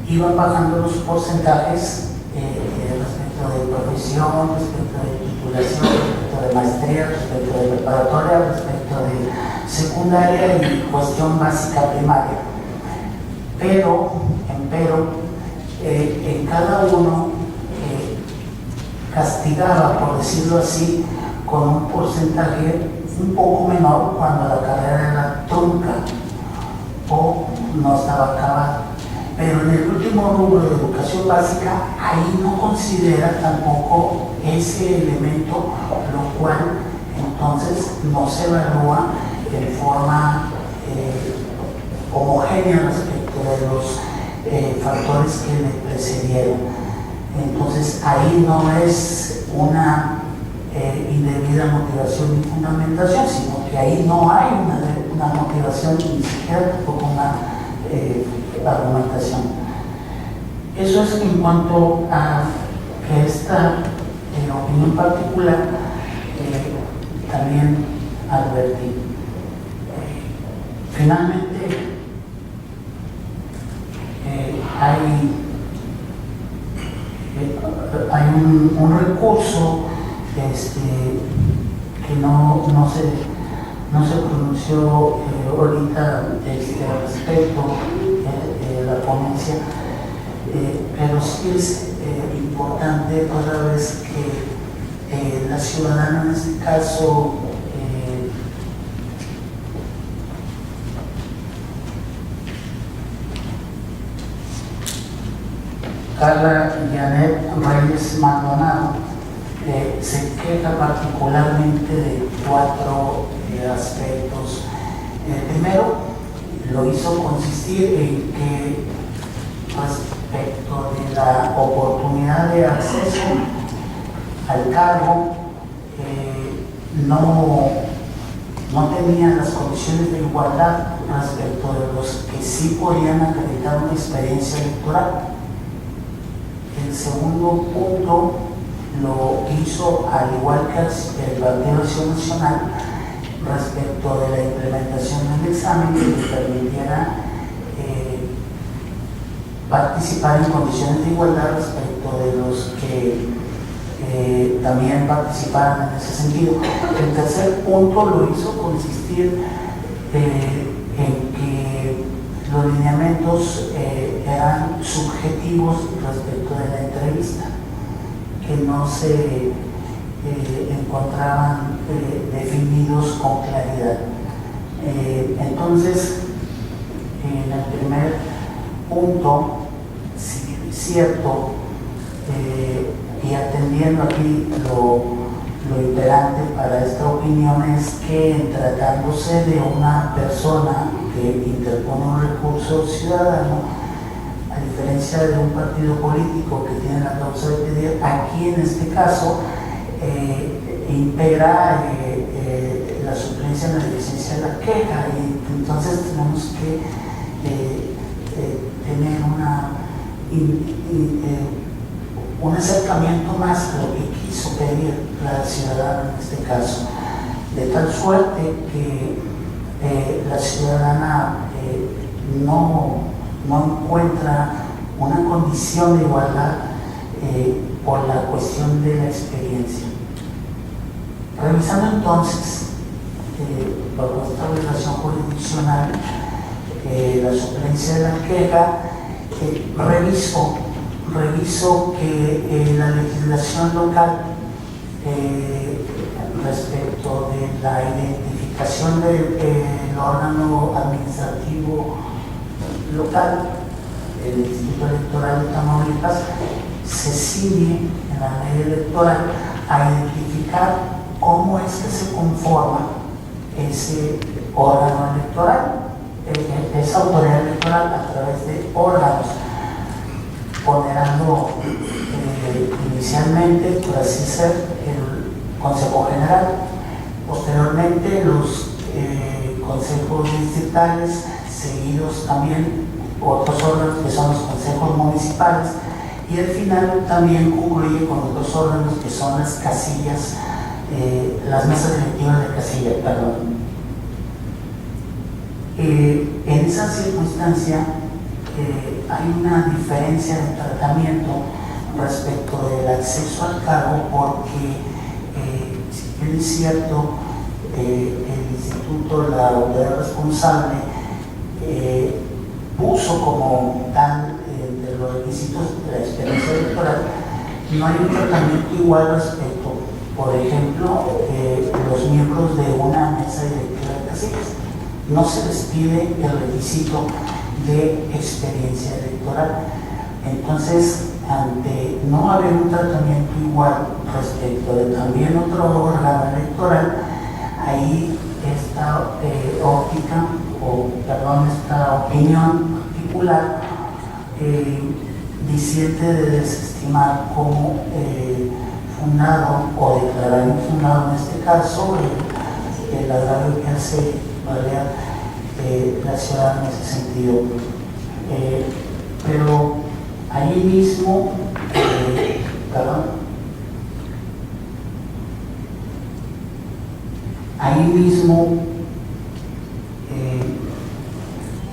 iban bajando los porcentajes respecto de profesión, respecto de titulación, respecto de maestría, respecto de preparatoria, respecto de secundaria y cuestión básica primaria. Pero, en cada uno castigaba, por decirlo así, con un porcentaje un poco menor cuando la carrera era trunca o no estaba acabada. Pero en el último rubro de educación básica, ahí no considera tampoco ese elemento, lo cual entonces no se evalúa en forma homogénea respecto de los factores que le precedieron. Entonces ahí no es una indebida motivación y fundamentación, sino que ahí no hay una motivación, ni siquiera tampoco una argumentación. Eso es en cuanto a que esta opinión particular también advertí. Finalmente, hay un recurso que no no se pronunció ahorita al respecto la ponencia, pero sí es importante toda vez que la ciudadana en este caso Carla Janet Reyes Maldonado se queja particularmente de 4 aspectos. Primero, lo hizo consistir en que respecto de la oportunidad de acceso al cargo no tenían las condiciones de igualdad respecto de los que sí podían acreditar una experiencia electoral. El segundo punto lo hizo al igual que el Partido Acción Nacional respecto de la implementación del examen que les permitiera participar en condiciones de igualdad respecto de los que también participaran en ese sentido. El tercer punto lo hizo consistir en que los lineamientos eran subjetivos respecto de la entrevista, que no se encontraban definidos con claridad. Entonces, en el primer punto, sí es cierto, y atendiendo aquí lo imperante para esta opinión es que tratándose de una persona que interpone un recurso ciudadano, a diferencia de un partido político que tiene la causa de pedir, aquí en este caso impera la suplencia en la licencia de la queja, y entonces tenemos que tener un acercamiento más a lo que quiso pedir la ciudadana en este caso, de tal suerte que la ciudadana no encuentra una condición de igualdad por la cuestión de la experiencia. Revisando entonces, bajo esta obligación jurisdiccional, la suplencia de la queja, reviso que la legislación local respecto de la identificación del órgano administrativo local, el Instituto Electoral de Tamaulipas, se ciñe en la ley electoral a identificar cómo es que se conforma ese órgano electoral, esa autoridad electoral a través de órganos, ponderando inicialmente, por así ser, el Consejo General, posteriormente los consejos distritales, seguidos también otros órganos que son los consejos municipales, y al final también concluye con otros órganos que son las casillas, las mesas directivas de casilla, perdón. En esa circunstancia hay una diferencia de tratamiento respecto del acceso al cargo, porque si bien es cierto, el instituto, la autoridad responsable, puso como tal entre los requisitos de la experiencia electoral, no hay un tratamiento igual respecto, por ejemplo, los miembros de una mesa directiva de casillas. No se les pide el requisito de experiencia electoral. Entonces, ante no haber un tratamiento igual respecto de también otro órgano electoral, ahí esta óptica, esta opinión particular disiente de desestimar como fundado o declarar infundado en este caso el agravio que hace la ciudad en ese sentido. Pero ahí mismo,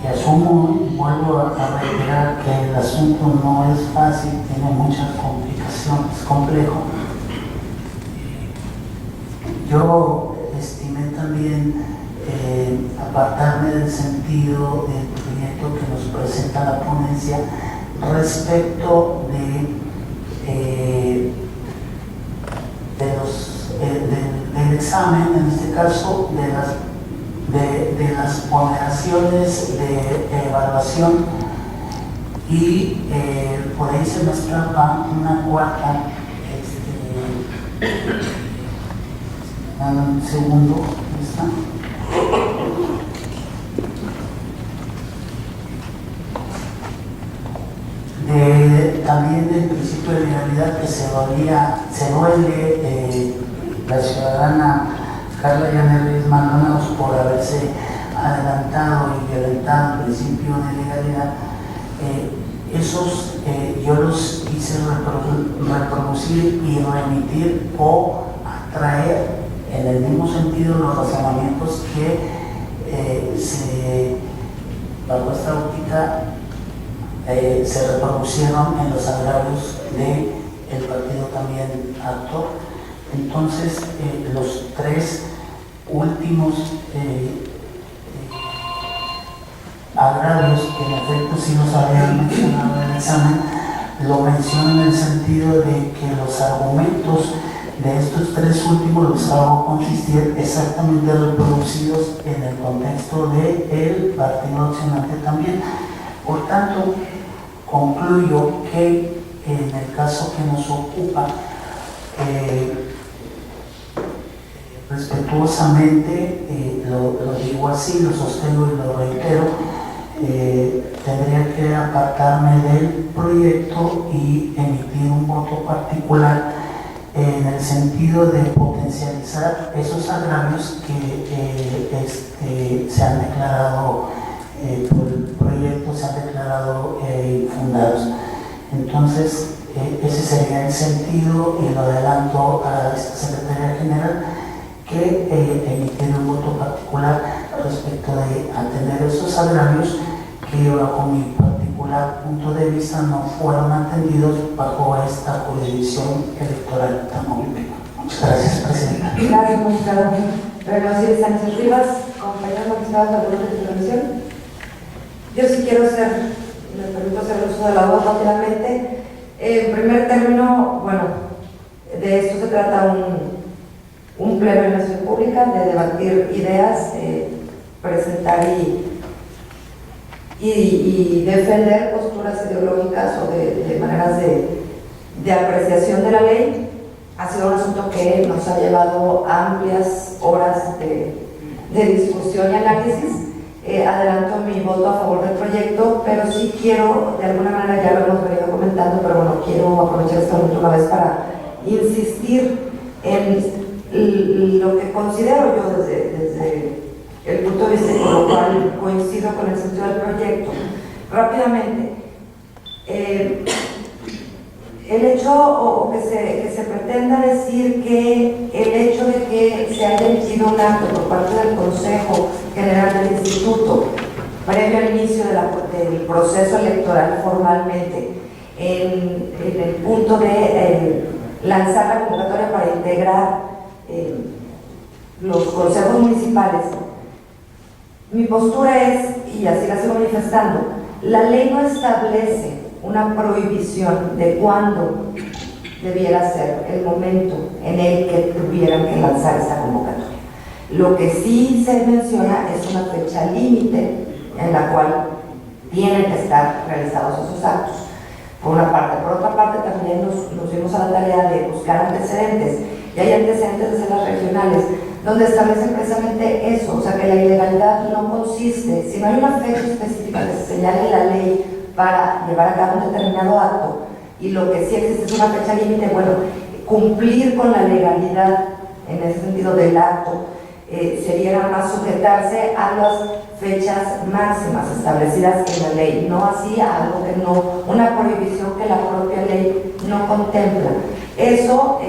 y asumo, vuelvo a reiterar que el asunto no es fácil, tiene muchas complicaciones, es complejo. Yo estimé también apartarme del sentido del proyecto que nos presenta la ponencia respecto del examen, en este caso de las ponderaciones de evaluación, y por ahí se me escapa una cuarta. Un segundo, ¿dónde está? También del principio de legalidad que se duele la ciudadana Carla Yanelis Maldonado por haberse adelantado y violentado el principio de legalidad. Esos yo los quise reproducir y remitir o atraer en el mismo sentido los razonamientos que bajo esta óptica se reproducieron en los agravios del partido también actor. Entonces, los tres últimos agravios, que en efecto sí nos habían mencionado en el examen, lo menciono en el sentido de que los argumentos de estos tres últimos los hago consistir exactamente reproducidos en el contexto del partido accionante también. Por tanto, concluyo que en el caso que nos ocupa, respetuosamente, lo digo así, lo sostengo y lo reitero, tendría que apartarme del proyecto y emitir un voto particular en el sentido de potencializar esos agravios que se han declarado por el proyecto, se han declarado infundados. Entonces, ese sería el sentido, y lo adelanto a esta Secretaría General, que emitir un voto particular respecto de atender esos agravios que bajo mi particular punto de vista no fueron atendidos bajo esta jurisdicción electoral tan compleja. Muchas gracias, Presidenta. Gracias, magistrado. Reconocido Sánchez Rivas, compañeros magistrados de la Corte de Intervención. Yo sí quiero me permito hacer uso de la voz rápidamente. En primer término, bueno, de esto se trata un pleno de sesión pública, de debatir ideas, presentar y defender posturas ideológicas o de maneras de apreciación de la ley. Ha sido un asunto que nos ha llevado amplias horas de discusión y análisis. Adelanto mi voto a favor del proyecto, pero sí quiero, de alguna manera ya lo hemos venido comentando, pero bueno, quiero aprovechar esta última vez para insistir en lo que considero yo desde el punto de vista, con lo cual coincido con el sentido del proyecto. Rápidamente, el hecho o que se pretenda decir que el hecho de que se haya emitido un acto por parte del Consejo General del Instituto previo al inicio del proceso electoral formalmente, en el punto de lanzar la convocatoria para integrar los consejos municipales, mi postura es, y así la sigo manifestando, la ley no establece una prohibición de cuándo debiera ser el momento en el que tuvieran que lanzar esa convocatoria. Lo que sí se menciona es una fecha límite en la cual tienen que estar realizados esos actos, por una parte. Por otra parte, también nos dimos a la tarea de buscar antecedentes, y hay antecedentes de las regionales donde establecen precisamente eso, o sea, que la ilegalidad no consiste, si no hay una fecha específica que se señale en la ley para llevar a cabo un determinado acto, y lo que sí existe es una fecha límite, bueno, cumplir con la legalidad en ese sentido del acto sería nada más sujetarse a las fechas máximas establecidas en la ley, no así a algo que no, una prohibición que la propia ley no contempla. Eso,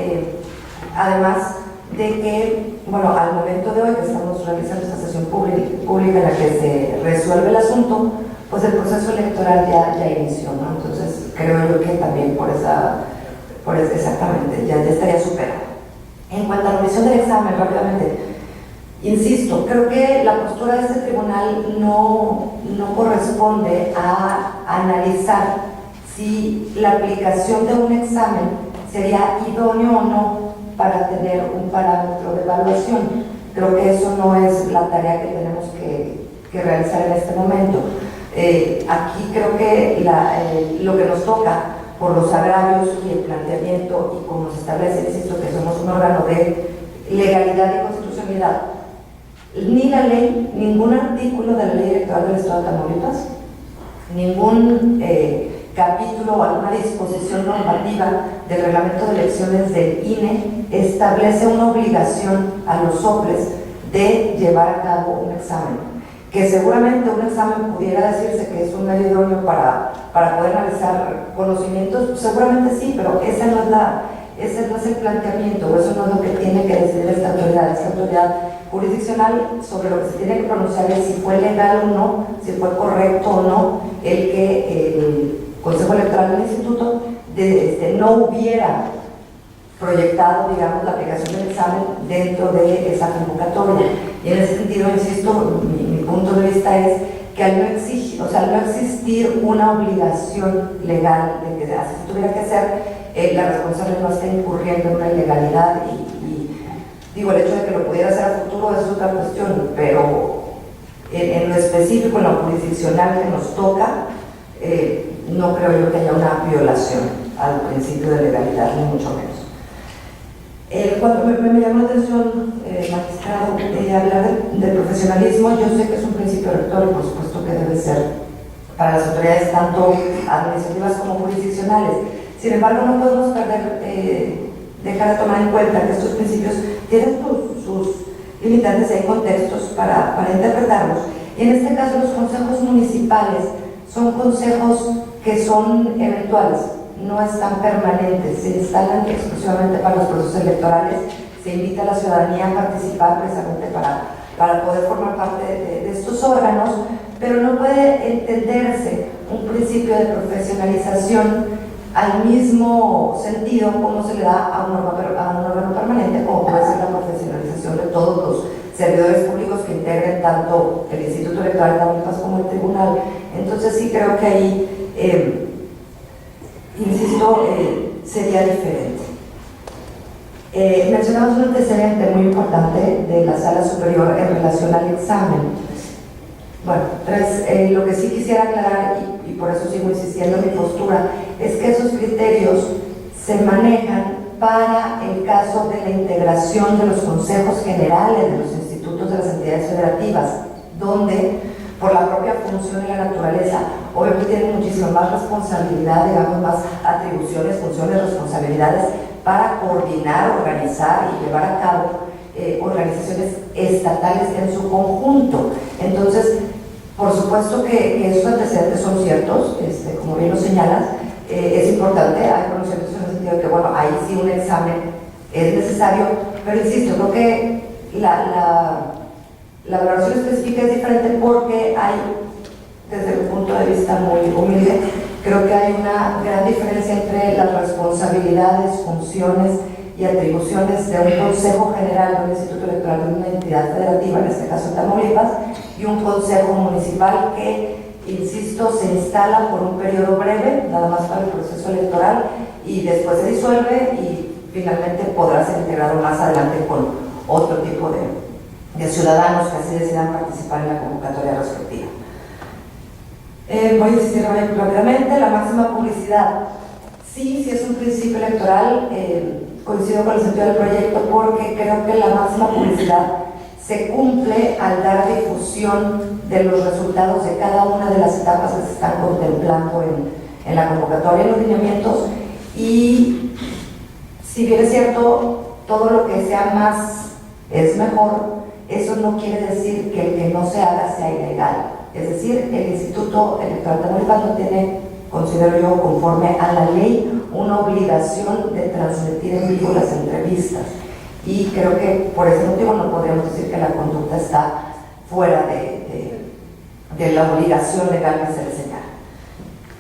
además de que, bueno, al momento de hoy que estamos realizando esta sesión pública en la que se resuelve el asunto, pues el proceso electoral ya inició, ¿no? Entonces creo yo que también exactamente, ya estaría superado. En cuanto a la omisión del examen, rápidamente, Insisto, creo que la postura de este tribunal no corresponde a analizar si la aplicación de un examen sería idóneo o no para tener un parámetro de evaluación. Creo que eso no es la tarea que tenemos que realizar en este momento. Aquí creo que lo que nos toca por los agravios y el planteamiento y como se establece, insisto, que somos un órgano de legalidad y constitucionalidad, ni la ley, ningún artículo de la ley electoral del Estado de Tamaulipas, ningún capítulo o alguna disposición normativa del reglamento de elecciones del INE establece una obligación a los soples de llevar a cabo un examen. Que seguramente un examen pudiera decirse que es un medio idóneo para poder analizar conocimientos, seguramente sí, pero ese no es el planteamiento, o eso no es lo que tiene que decidir esta autoridad jurisdiccional. Sobre lo que se tiene que pronunciar es si fue legal o no, si fue correcto o no el que el Consejo Electoral del Instituto no hubiera proyectado, digamos, la aplicación del examen dentro de esa convocatoria. Y en ese sentido, insisto, mi punto de vista es que al no existir una obligación legal de que así se tuviera que hacer, la responsable no está incurriendo en una ilegalidad y digo, el hecho de que lo pudiera hacer a futuro es otra cuestión, pero en lo específico, en lo jurisdiccional que nos toca, no creo yo que haya una violación al principio de legalidad, ni mucho menos. Cuando me llamó la atención, magistrado, hablar del profesionalismo, yo sé que es un principio rector y por supuesto que debe ser para las autoridades tanto administrativas como jurisdiccionales. Sin embargo, no podemos dejar de tomar en cuenta que estos principios tienen sus limitantes y hay contextos para interpretarlos. Y en este caso, los consejos municipales son consejos que son eventuales, no están permanentes, se instalan exclusivamente para los procesos electorales, se invita a la ciudadanía a participar precisamente para poder formar parte de estos órganos, pero no puede entenderse un principio de profesionalización al mismo sentido como se le da a un órgano permanente, como puede ser la profesionalización de todos los servidores públicos que integren tanto el Instituto Electoral de Tamaulipas como el Tribunal. Entonces sí creo que ahí insisto, sería diferente. Mencionamos un antecedente muy importante de la Sala Superior en relación al examen. Bueno, lo que sí quisiera aclarar, y por eso sigo insistiendo en mi postura, es que esos criterios se manejan para el caso de la integración de los consejos generales de los institutos de las entidades federativas, donde por la propia función y la naturaleza, obviamente tienen muchísima más responsabilidad, digamos, más atribuciones, funciones, responsabilidades para coordinar, organizar y llevar a cabo organizaciones estatales en su conjunto. Entonces, por supuesto que esos antecedentes son ciertos, como bien lo señalas, es importante, hay conocimientos en el sentido de que, bueno, ahí sí un examen es necesario, pero insisto, creo que la valoración específica es diferente porque hay, desde mi punto de vista muy humilde, creo que hay una gran diferencia entre las responsabilidades, funciones y atribuciones de un Consejo General de un Instituto Electoral de una entidad federativa, en este caso Tamaulipas, y un Consejo Municipal que, insisto, se instala por un periodo breve, nada más para el proceso electoral, y después se disuelve y finalmente podrá ser integrado más adelante con otro tipo de ciudadanos que así decidan participar en la convocatoria respectiva. Voy a insistir rápidamente, la máxima publicidad. Sí es un principio electoral, coincido con el sentido del proyecto porque creo que la máxima publicidad se cumple al dar difusión de los resultados de cada una de las etapas que se están contemplando en la convocatoria, en los lineamientos, y si bien es cierto, todo lo que sea más es mejor, eso no quiere decir que el que no se haga sea ilegal. Es decir, el Instituto Electoral de Tamaulipas no tiene, considero yo, conforme a la ley, una obligación de transmitir en vivo las entrevistas. Y creo que por ese motivo no podríamos decir que la conducta está fuera de la obligación legal que se le señala.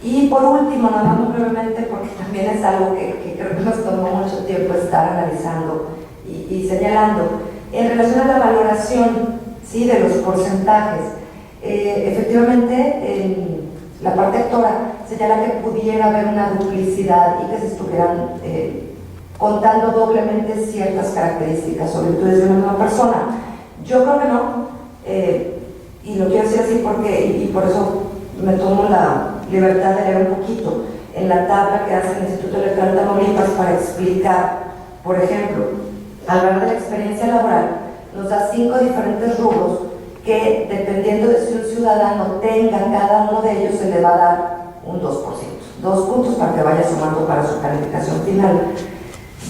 Y por último, nada más muy brevemente, porque también es algo que creo que nos tomó mucho tiempo estar analizando y señalando, En relación a la valoración, ¿sí?, de los porcentajes, efectivamente, en la parte actora señala que pudiera haber una duplicidad y que se estuvieran contando doblemente ciertas características o virtudes de una misma persona. Yo creo que no, y lo quiero decir así porque, y por eso me tomo la libertad de leer un poquito en la tabla que hace el Instituto Electoral de Tamaulipas para explicar, por ejemplo, al hablar de la experiencia laboral, nos da 5 diferentes rubros que, dependiendo de si un ciudadano tenga cada uno de ellos, se le va a dar un 2%, 2 puntos para que vaya sumando para su calificación final.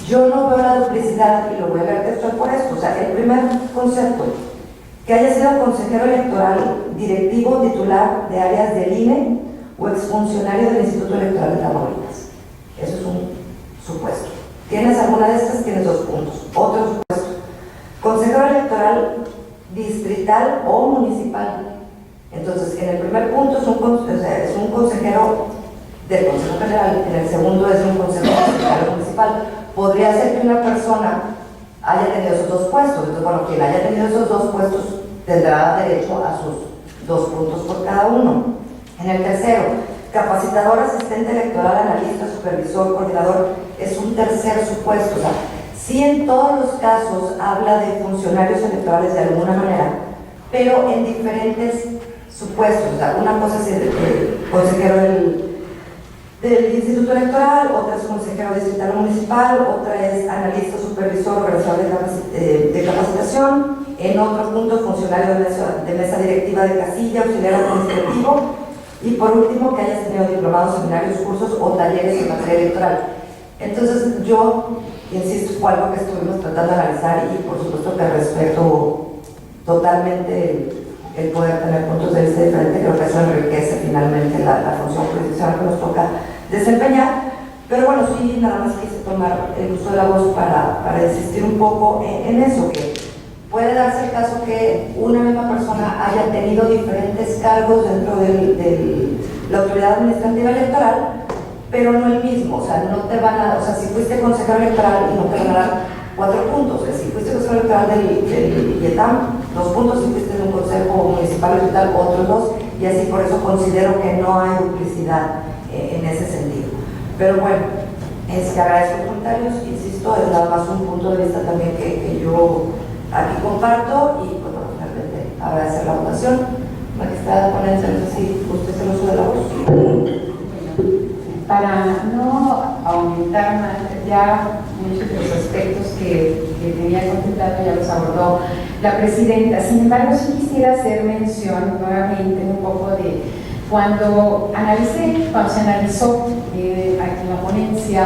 Yo no veo la duplicidad, y lo voy a leer textual por esto. O sea, el primer concepto, que haya sido consejero electoral, directivo, titular de áreas del INE o exfuncionario del Instituto Electoral de Tamaulipas. Eso es un supuesto. ¿Tienes alguna de estas? Tienes 2 puntos. Otro supuesto, consejero electoral distrital o municipal. Entonces, en el primer punto es un consejero del Consejo General, en el segundo es un consejero distrital o municipal. Podría ser que una persona haya tenido esos 2 puestos. Entonces, bueno, quien haya tenido esos 2 puestos tendrá derecho a sus 2 puntos por cada uno. En el tercero, capacitador, asistente electoral, analista, supervisor, coordinador, es un tercer supuesto. O sea, sí, en todos los casos habla de funcionarios electorales de alguna manera, pero en diferentes supuestos. O sea, una cosa es el consejero del Instituto Electoral, otra es consejero distrital o municipal, otra es analista, supervisor, organizador de capacitación, en otro punto funcionario de mesa directiva de casilla, auxiliar administrativo, y por último que hayas tenido diplomados, seminarios, cursos o talleres en materia electoral. Entonces yo, insisto, fue algo que estuvimos tratando de analizar y por supuesto que respeto totalmente el poder tener puntos de vista diferentes. Creo que eso enriquece finalmente la función jurisdiccional que nos toca desempeñar, pero bueno, sí, nada más quise tomar el uso de la voz para insistir un poco en eso, que puede darse el caso que una misma persona haya tenido diferentes cargos dentro de la autoridad administrativa electoral, pero no el mismo. O sea, no te van a, o sea, si fuiste consejero electoral y no te van a dar 4 puntos, o sea, si fuiste consejero electoral del IETAM, 2 puntos, si fuiste de un consejo municipal o distrital, otros 2, y así. Por eso considero que no hay duplicidad en ese sentido. Pero bueno, agradezco los comentarios, insisto, es nada más un punto de vista también que yo aquí comparto, y pues bueno, finalmente habrá de hacer la votación. Magistrada ponente, no sé si usted se lo sube la voz. Para no aumentar más, ya muchos de los aspectos que tenía contemplado ya los abordó la presidenta. Sin embargo, sí quisiera hacer mención nuevamente un poco de cuando se analizó aquí en la ponencia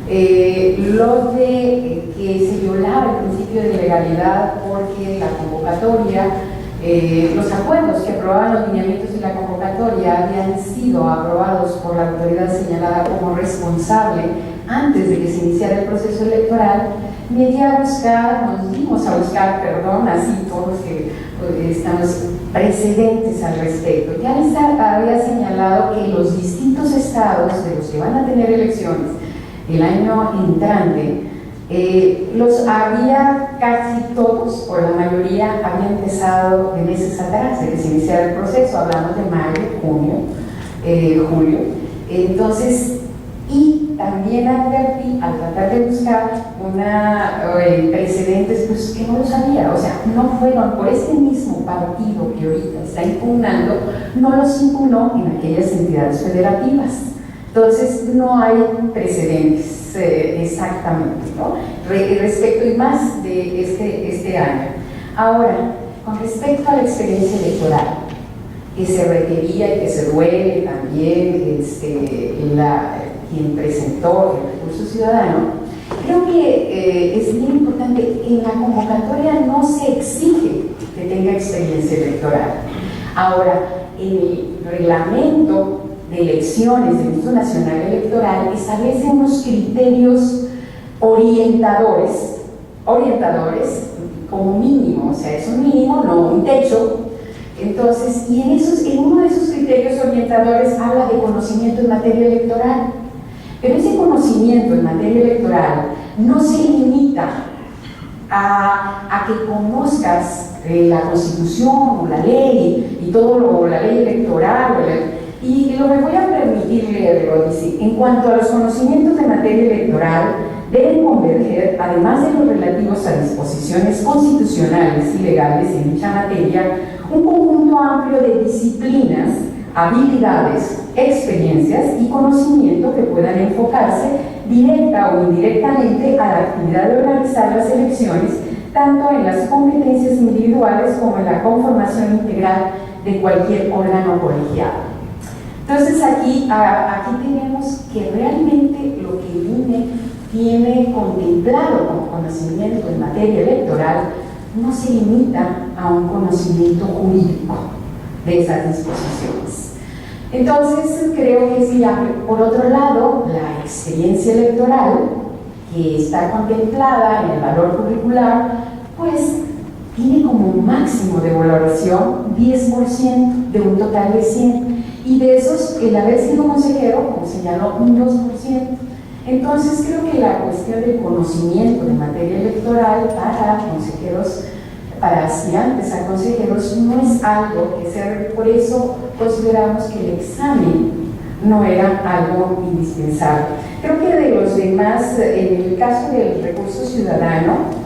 lo de que se violaba el principio de legalidad porque la convocatoria, los acuerdos que aprobaban los lineamientos de la convocatoria habían sido aprobados por la autoridad señalada como responsable antes de que se iniciara el proceso electoral. Nos dimos a buscar, así todos que estamos precedentes al respecto. Ya les había señalado que los distintos estados de los que van a tener elecciones el año entrante, los había casi todos, o la mayoría, había empezado de meses atrás de que se iniciara el proceso. Hablamos de mayo, junio, julio. Entonces, y también advertí, al tratar de buscar precedentes, pues que no lo sabía. O sea, no fueron por este mismo partido que ahorita está impugnando, no los impugnó en aquellas entidades federativas. Entonces, no hay precedentes exactamente, ¿no? Respecto y más de este año. Ahora, con respecto a la experiencia electoral, que se requería y que se duele también quien presentó el recurso ciudadano, creo que es bien importante. En la convocatoria no se exige que tenga experiencia electoral. Ahora, en el reglamento de elecciones del Instituto Nacional Electoral establece unos criterios orientadores como mínimo. O sea, es un mínimo, no un techo. Entonces, y en uno de esos criterios orientadores habla de conocimiento en materia electoral. Pero ese conocimiento en materia electoral no se limita a que conozcas la Constitución o la ley y todo la ley electoral. Y lo que voy a permitir leerlo dice: en cuanto a los conocimientos de materia electoral, deben converger, además de los relativos a disposiciones constitucionales y legales en dicha materia, un conjunto amplio de disciplinas, habilidades, experiencias y conocimiento que puedan enfocarse directa o indirectamente a la actividad de organizar las elecciones, tanto en las competencias individuales como en la conformación integral de cualquier órgano colegiado. Entonces aquí tenemos que realmente lo que el INE tiene contemplado como conocimiento en materia electoral no se limita a un conocimiento jurídico de esas disposiciones. Entonces creo que es viable. Por otro lado, la experiencia electoral, que está contemplada en el valor curricular, pues tiene como máximo de valoración 10% de un total de 100, y de esos el haber sido consejero, como señaló, un 2%. Entonces creo que la cuestión del conocimiento de materia electoral para consejeros, para aspirantes a consejeros, no es algo que sea, por eso consideramos que el examen no era algo indispensable. Creo que de los demás, en el caso del recurso ciudadano,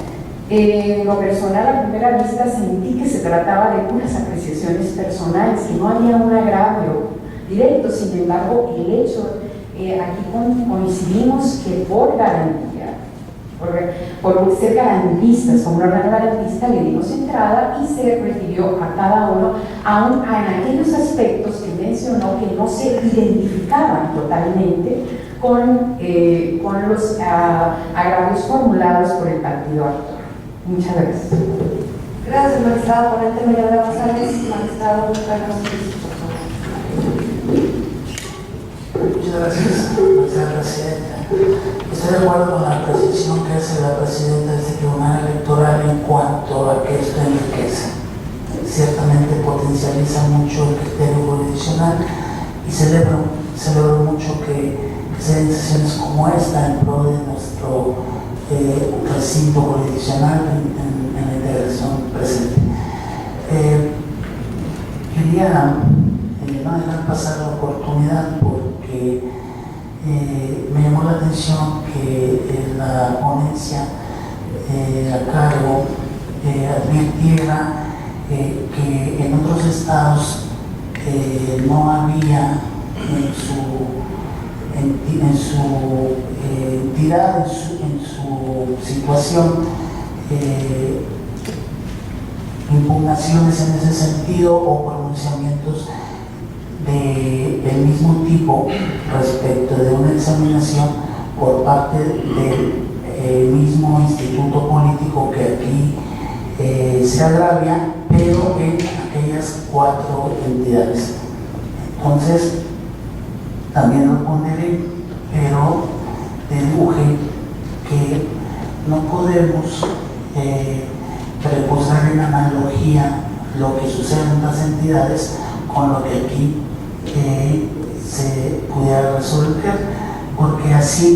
en lo personal a primera vista sentí que se trataba de puras apreciaciones personales, que no había un agravio directo. Sin embargo, el hecho, aquí coincidimos que por garantía, por ser garantistas, como un órgano garantista, le dimos entrada y se refirió a cada uno, aun en aquellos aspectos que mencionó que no se identificaban totalmente con los agravios formulados por el partido actor. Muchas gracias. Gracias, magistrada ponente María González. Magistrado Carlos Ruiz, por favor. Muchas gracias, magistrada presidenta. Estoy de acuerdo con la precisión que hace la presidenta de este Tribunal Electoral en cuanto a que esto enriquece. Ciertamente potencializa mucho el criterio jurisdiccional y celebro mucho que se den sesiones como esta en pro de nuestro recinto jurisdiccional en la integración presente. Quería no dejar pasar la oportunidad porque me llamó la atención que la ponencia a cargo advirtiera que en otros estados no había en su entidad, en su situación, impugnaciones en ese sentido o pronunciamientos del mismo tipo respecto de una examinación por parte del mismo instituto político que aquí se agravia, pero en aquellas 4 entidades. Entonces, también lo pondré, pero deduje que no podemos reposar en analogía lo que sucede en otras entidades con lo que aquí se pudiera resolver, porque así,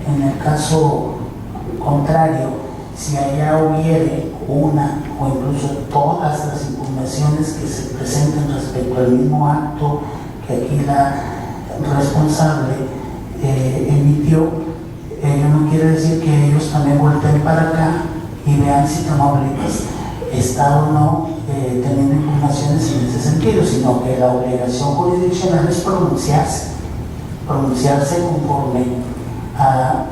en el caso contrario, si allá hubiere una o incluso todas las impugnaciones que se presenten respecto al mismo acto que aquí la responsable emitió, ello no quiere decir que ellos también volteen para acá y vean si Tamaulipas está o no teniendo impugnaciones en ese sentido, sino que la obligación jurisdiccional es pronunciarse conforme a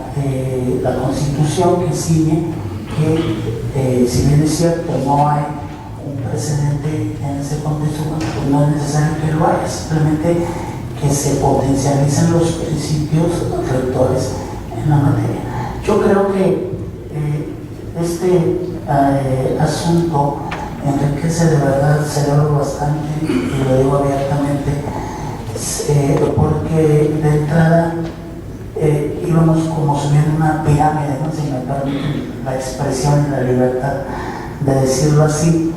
la Constitución que ciñe que, si bien es cierto, no hay un precedente en ese contexto, pues no es necesario que lo haya, simplemente que se potencialicen los principios rectores en la materia. Yo creo que este asunto enriquece de verdad, celebro bastante, y lo digo abiertamente, porque de entrada íbamos como subiendo una pirámide, ¿no? Si me permiten la expresión y la libertad de decirlo así.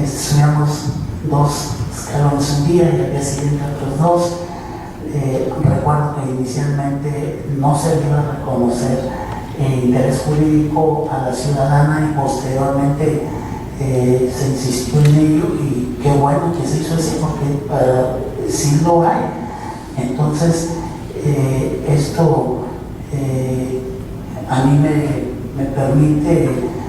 Subíamos 2 escalones un día y al día siguiente otros 2. Recuerdo que inicialmente no se iba a reconocer interés jurídico a la ciudadana y posteriormente se insistió en ello y qué bueno que se hizo así porque sí lo hay. Entonces esto a mí me permite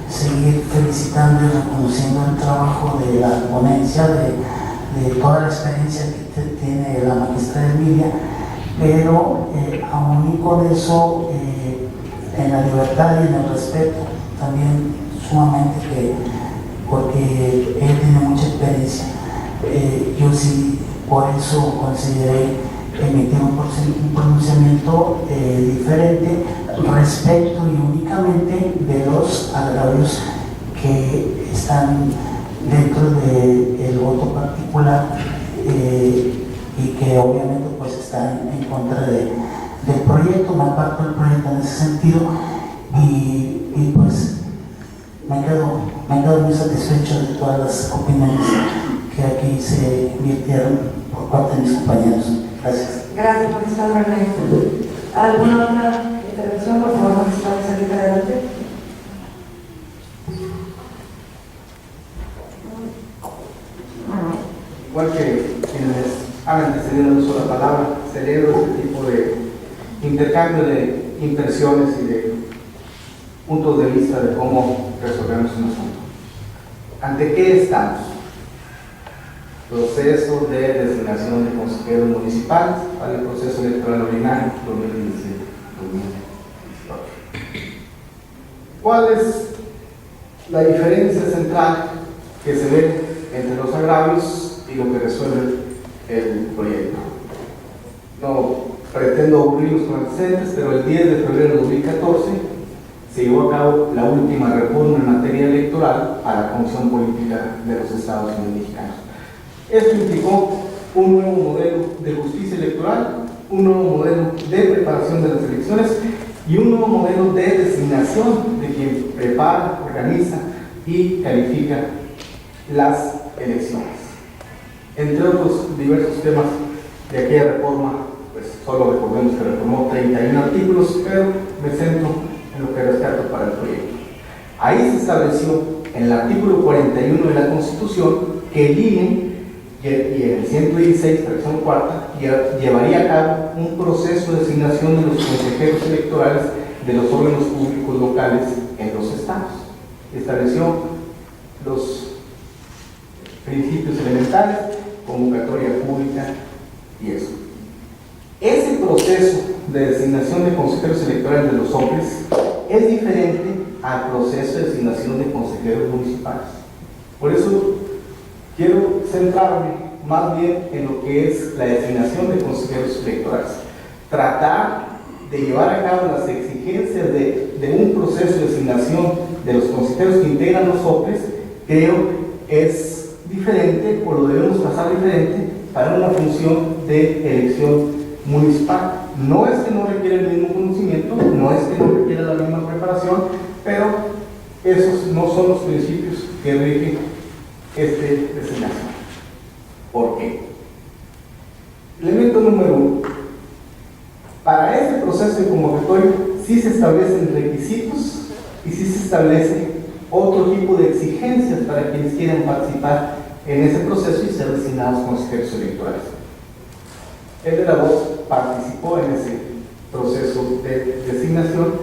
seguir felicitando y reconociendo el trabajo de la ponencia, de toda la experiencia que tiene la maestra Emilia, pero aún y con eso, en la libertad y en el respeto, también sumamente porque él tiene mucha experiencia. Yo sí, por eso consideré emitir un pronunciamiento diferente respecto y únicamente de los agravios que están dentro del voto particular y que obviamente pues están en contra del proyecto, me aparto del proyecto en ese sentido y pues me quedo muy satisfecho de todas las opiniones que aquí se virtieron por parte de mis compañeros. Gracias. Gracias, magistrado René. ¿Alguna otra intervención, por favor, magistrado, salir adelante? Igual que quienes han antecedido el uso de la palabra, celebro este tipo de intercambio de impresiones y de puntos de vista de cómo resolvemos un asunto. ¿Ante qué estamos? Proceso de designación de consejeros municipales para el proceso electoral ordinario 2017-2018. ¿Cuál es la diferencia central que se ve entre los agravios y lo que resuelve el proyecto? No pretendo aburrirlos con antecedentes, pero el 10 de febrero de 2014 se llevó a cabo la última reforma en materia electoral a la Comisión Política de los Estados Unidos Mexicanos. Esto implicó un nuevo modelo de justicia electoral, un nuevo modelo de preparación de las elecciones y un nuevo modelo de designación de quien prepara, organiza y califica las elecciones. Entre otros diversos temas de aquella reforma, pues solo recordemos que reformó 31 artículos, pero me centro en lo que rescato para el proyecto. Ahí se estableció en el artículo 41 de la Constitución que el INE y en el 116, fracción cuarta, llevaría a cabo un proceso de designación de los consejeros electorales de los órganos públicos locales en los estados. Estableció los principios elementales, convocatoria pública y eso. Ese proceso de designación de consejeros electorales de los OPLES es diferente al proceso de designación de consejeros municipales. Por eso quiero centrarme más bien en lo que es la designación de consejeros electorales. Tratar de llevar a cabo las exigencias de un proceso de designación de los consejeros que integran los OPLES, creo es diferente o lo debemos pasar diferente para una función de elección municipal. No es que no requiera el mismo conocimiento, no es que no requiera la misma preparación, pero esos no son los principios que rigen designación. ¿Por qué? Elemento número 1. Para este proceso de convocatoria sí se establecen requisitos y sí se establece otro tipo de exigencias para quienes quieran participar en ese proceso y ser designados consejeros electorales. El de la voz participó en ese proceso de designación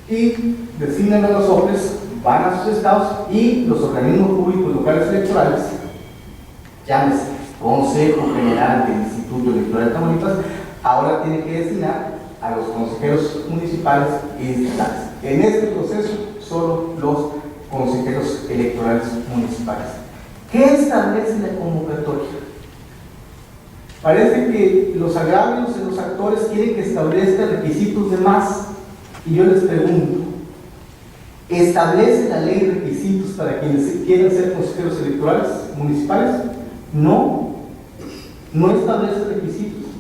y designan a los OPLES, van a sus estados y los organismos públicos locales electorales, llámese Consejo General del Instituto Electoral de Tamaulipas, ahora tienen que designar a los consejeros municipales y distritales. En este proceso, solo los consejeros electorales municipales. ¿Qué establece la convocatoria? Parece que los agravios de los actores quieren que establezca requisitos de más, y yo les pregunto, ¿establece la ley requisitos para quienes quieran ser consejeros electorales municipales? No, no establece requisitos.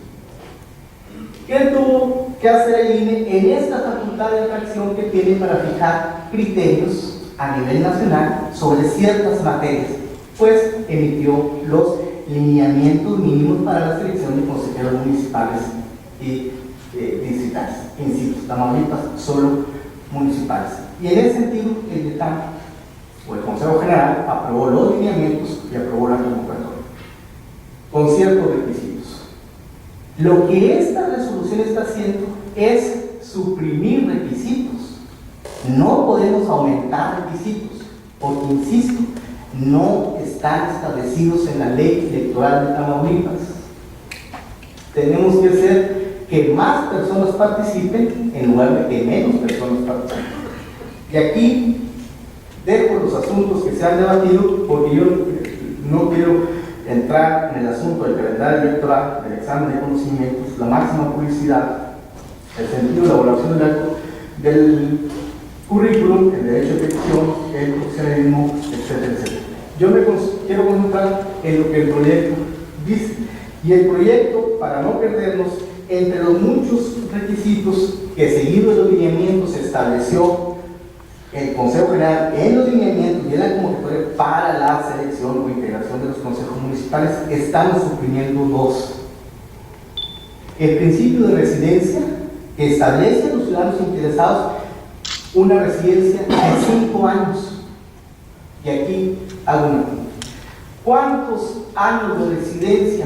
¿Qué tuvo que hacer el INE en esta facultad de atracción que tiene para fijar criterios a nivel nacional sobre ciertas materias? Pues emitió los lineamientos mínimos para la selección de consejeros municipales y distritales. Insisto, Tamaulipas solo municipales. Y en ese sentido, el DETAM o el Consejo General aprobó los lineamientos y aprobó la convocatoria con ciertos requisitos. Lo que esta resolución está haciendo es suprimir requisitos. No podemos aumentar requisitos porque, insisto, no están establecidos en la ley electoral de Tamaulipas. Tenemos que hacer que más personas participen en lugar de que menos personas participen. Y aquí dejo los asuntos que se han debatido porque yo no quiero entrar en el asunto del calendario electoral, del examen de conocimientos, la máxima publicidad, el sentido de la evaluación del currículum, el derecho de petición, el profesionalismo, etcétera, etcétera. Yo me quiero concentrar en lo que el proyecto dice. Y el proyecto, para no perdernos, entre los muchos requisitos que, seguido de los lineamientos, estableció el Consejo General en los lineamientos y en la convocatoria para la selección o integración de los consejos municipales, estamos suprimiendo dos. El principio de residencia, que establece a los ciudadanos interesados una residencia de 5 años. Y aquí hago una pregunta. ¿Cuántos años de residencia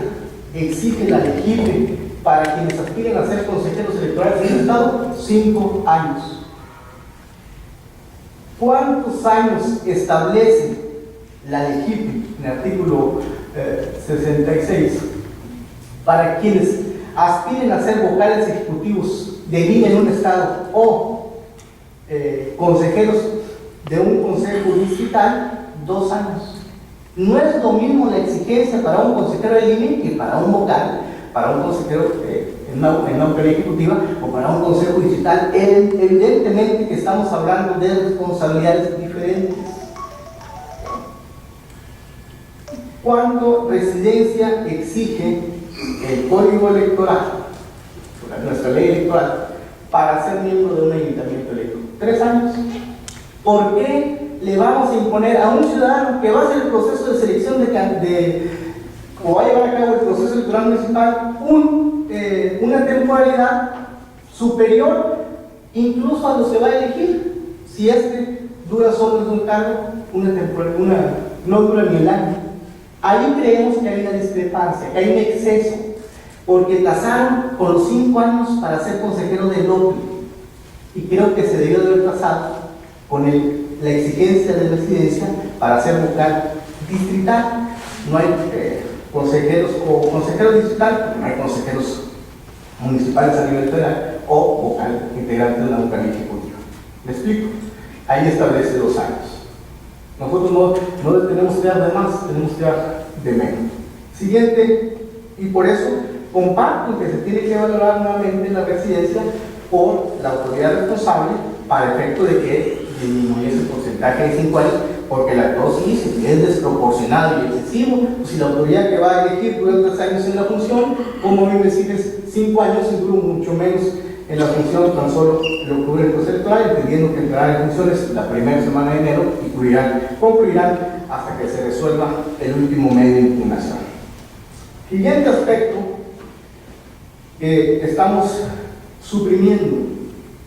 exige la legible para quienes aspiren a ser consejeros electorales del Estado? 5 años. ¿Cuántos años establece la legible en el artículo 66 para quienes aspiren a ser vocales ejecutivos de línea en un Estado o consejeros de un consejo distrital? 2 años. No es lo mismo la exigencia para un consejero de línea que para un vocal, para un consejero en una vocalía ejecutiva o para un consejo distrital. Evidentemente que estamos hablando de responsabilidades diferentes. ¿Cuánto residencia exige el código electoral, nuestra ley electoral, para ser miembro de un ayuntamiento electo? 3 años. ¿Por qué le vamos a imponer a un ciudadano que va a hacer el proceso de selección o va a llevar a cabo el proceso electoral municipal una temporalidad superior incluso a lo que se va a elegir? Si dura solo en un cargo, no dura ni el año. Ahí creemos que hay una discrepancia, que hay un exceso, porque tasaron con los 5 años para ser consejero del OPI, y creo que se debió de haber tasado con la exigencia de residencia para ser vocal distrital. No hay consejeros o consejeros distrital, porque no hay consejeros municipales a nivel federal o vocal integrante de una vocalía ejecutiva. ¿Me explico? Ahí establece 2 años. Nosotros no tenemos que dar de más, tenemos que dar de menos. Siguiente, y por eso comparto que se tiene que valorar nuevamente la residencia por la autoridad responsable para efecto de que disminuyese el porcentaje de 5 años, porque la cosa dice que es desproporcionado y excesivo. Pues si la autoridad que va a elegir dura 3 años en la función, ¿cómo a mí me sigues 5 años y duro mucho menos en la función? Tan solo lo cubre el proceso electoral, entendiendo que entrarán en funciones la primera semana de enero y concluirán hasta que se resuelva el último medio de impugnación. Siguiente aspecto que estamos suprimiendo: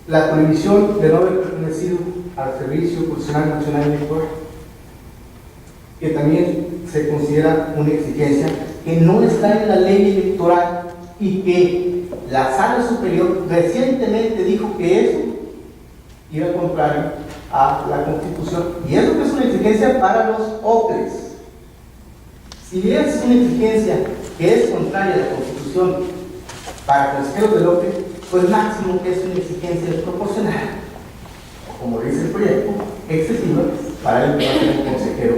la prohibición de no haber pertenecido al Servicio Profesional Nacional Electoral, que también se considera una exigencia que no está en la ley electoral y que la Sala Superior recientemente dijo que eso iba contrario a la Constitución. Y eso que es una exigencia para los OPLES. Si es una exigencia que es contraria a la Constitución para consejeros del OPLE, pues máximo que es una exigencia desproporcional, como dice el proyecto, excesiva para el que va a ser un consejero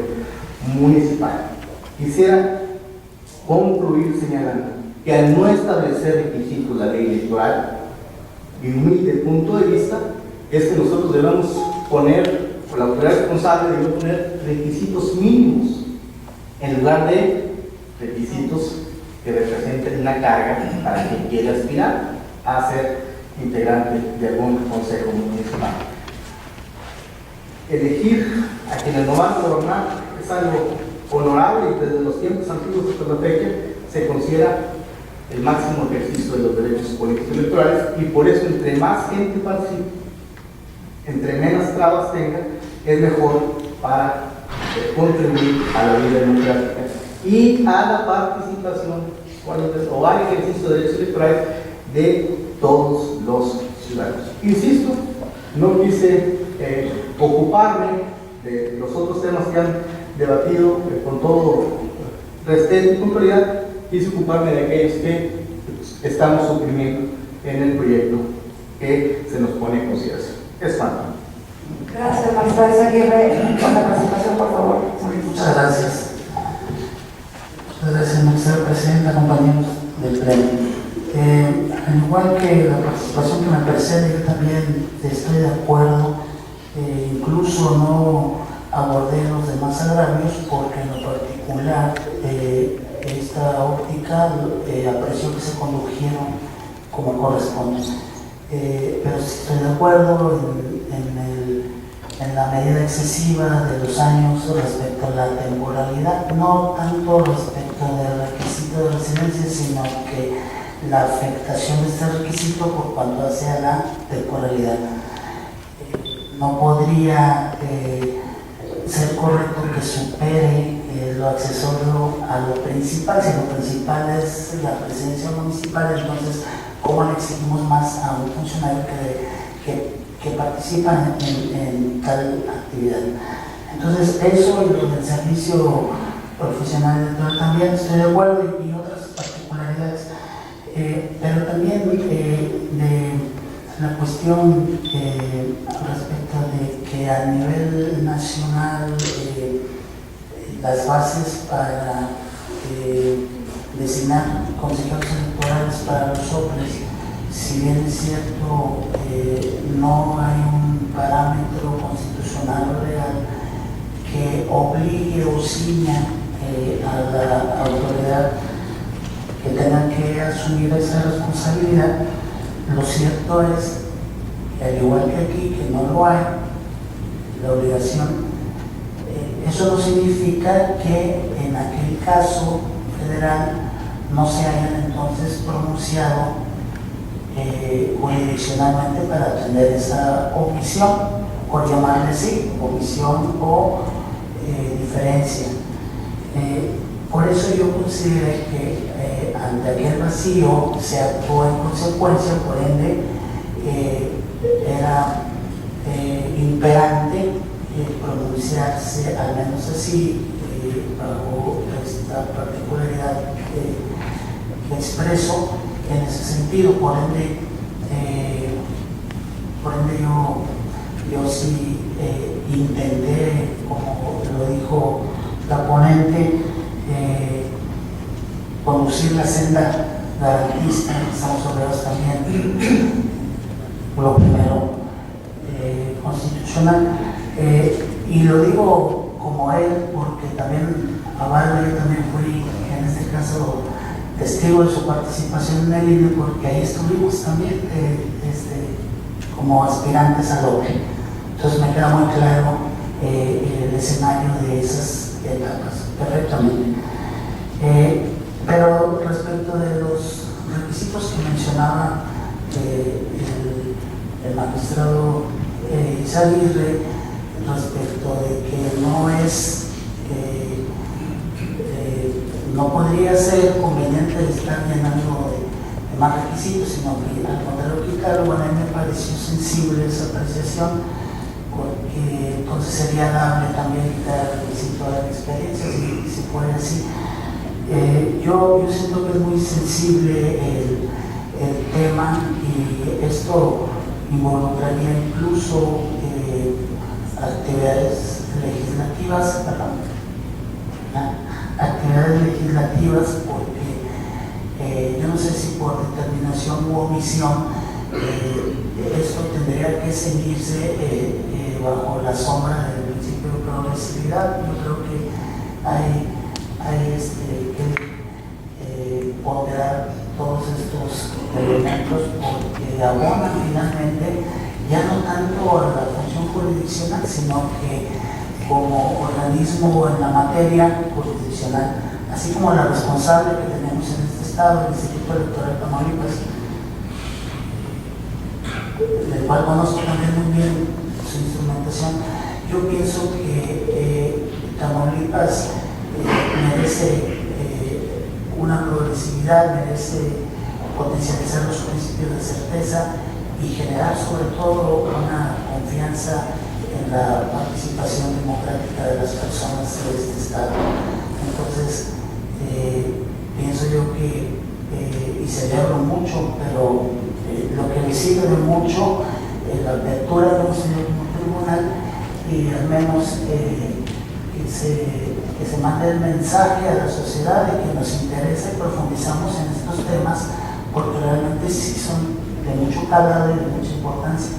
municipal. Quisiera concluir señalando que al no establecer requisitos la ley electoral, mi humilde punto de vista es que nosotros debemos poner, o la autoridad responsable debe poner requisitos mínimos en lugar de requisitos que representen una carga para quien quiera aspirar a ser integrante de algún consejo municipal. Elegir a quienes no van a gobernar es algo honorable y desde los tiempos antiguos hasta la fecha se considera el máximo ejercicio de los derechos políticos electorales, y por eso entre más gente participe, entre menos trabas tenga, es mejor para contribuir a la vida democrática y a la participación o al ejercicio de derechos electorales de todos los ciudadanos. Insisto, no quise ocuparme de los otros temas que han debatido con todo respeto y puntualidad, quise ocuparme de aquellos que estamos suprimiendo en el proyecto que se nos pone en consideración. Es falta. Gracias, magistrado Izaguirre. Con la participación, por favor. Muchas gracias. Muchas gracias, magistrado presidenta, compañeros del pleno. Al igual que la participación que me precede, yo también estoy de acuerdo, incluso no abordé los demás agravios porque en lo particular esta óptica aprecio que se condujeron como corresponde. Pero sí estoy de acuerdo en la medida excesiva de los años respecto a la temporalidad, no tanto respecto del requisito de residencia, sino que la afectación de este requisito por cuanto hace a la temporalidad. No podría ser correcto que supere lo accesorio a lo principal. Si lo principal es la presencia municipal, entonces ¿cómo le exigimos más a un funcionario que participa en tal actividad? Entonces eso y lo del servicio profesional electoral también estoy de acuerdo, y otras particularidades. Pero también de la cuestión respecto de que a nivel nacional las bases para designar consejeros electorales para los soples, si bien es cierto no hay un parámetro constitucional o real que obligue o ciña a la autoridad que tenga que asumir esa responsabilidad, lo cierto es que al igual que aquí, que no lo hay, la obligación, eso no significa que en aquel caso federal no se hayan entonces pronunciado jurisdiccionalmente para atender esa omisión, por llamarle así, omisión o diferencia. Por eso yo consideré que ante aquel vacío se actuó en consecuencia, por ende era imperante pronunciarse, al menos así, bajo esta particularidad que expreso en ese sentido. Por ende yo sí intenté, como lo dijo la ponente, conducir la senda garantista. Estamos obligados también, lo primero, constitucional, y lo digo como él porque también avala, yo también fui en este caso testigo de su participación en el INE, porque ahí estuvimos también como aspirantes al OPE. Entonces me queda muy claro el escenario de esas etapas perfectamente. Pero respecto de los requisitos que mencionaba el magistrado Izaguirre, respecto de que no podría ser conveniente estar llenando de más requisitos, sino que al contrario que claro, bueno, a mí me pareció sensible esa apreciación, porque entonces sería dable también quitar el requisito de la experiencia, si fuera así. Yo siento que es muy sensible el tema, y esto involucraría incluso actividades legislativas, porque yo no sé si por determinación u omisión esto tendría que seguirse bajo la sombra del principio de progresividad. Yo creo que hay que ponderar todos estos elementos, porque abonan finalmente ya no tanto a la función jurisdiccional, sino que como organismo en la materia jurisdiccional, así como la responsable que tenemos en este Estado, el Instituto Electoral de Tamaulipas, del cual conozco también muy bien su instrumentación. Yo pienso que Tamaulipas merece una progresividad, merece potencializar los principios de certeza y generar sobre todo una confianza en la participación democrática de las personas de este Estado. Entonces, pienso yo que, y celebro mucho, pero lo que me sirve mucho es la apertura de un tribunal y al menos que se mande el mensaje a la sociedad de que nos interesa y profundizamos en estos temas, porque realmente sí son de mucho calado y de mucha importancia.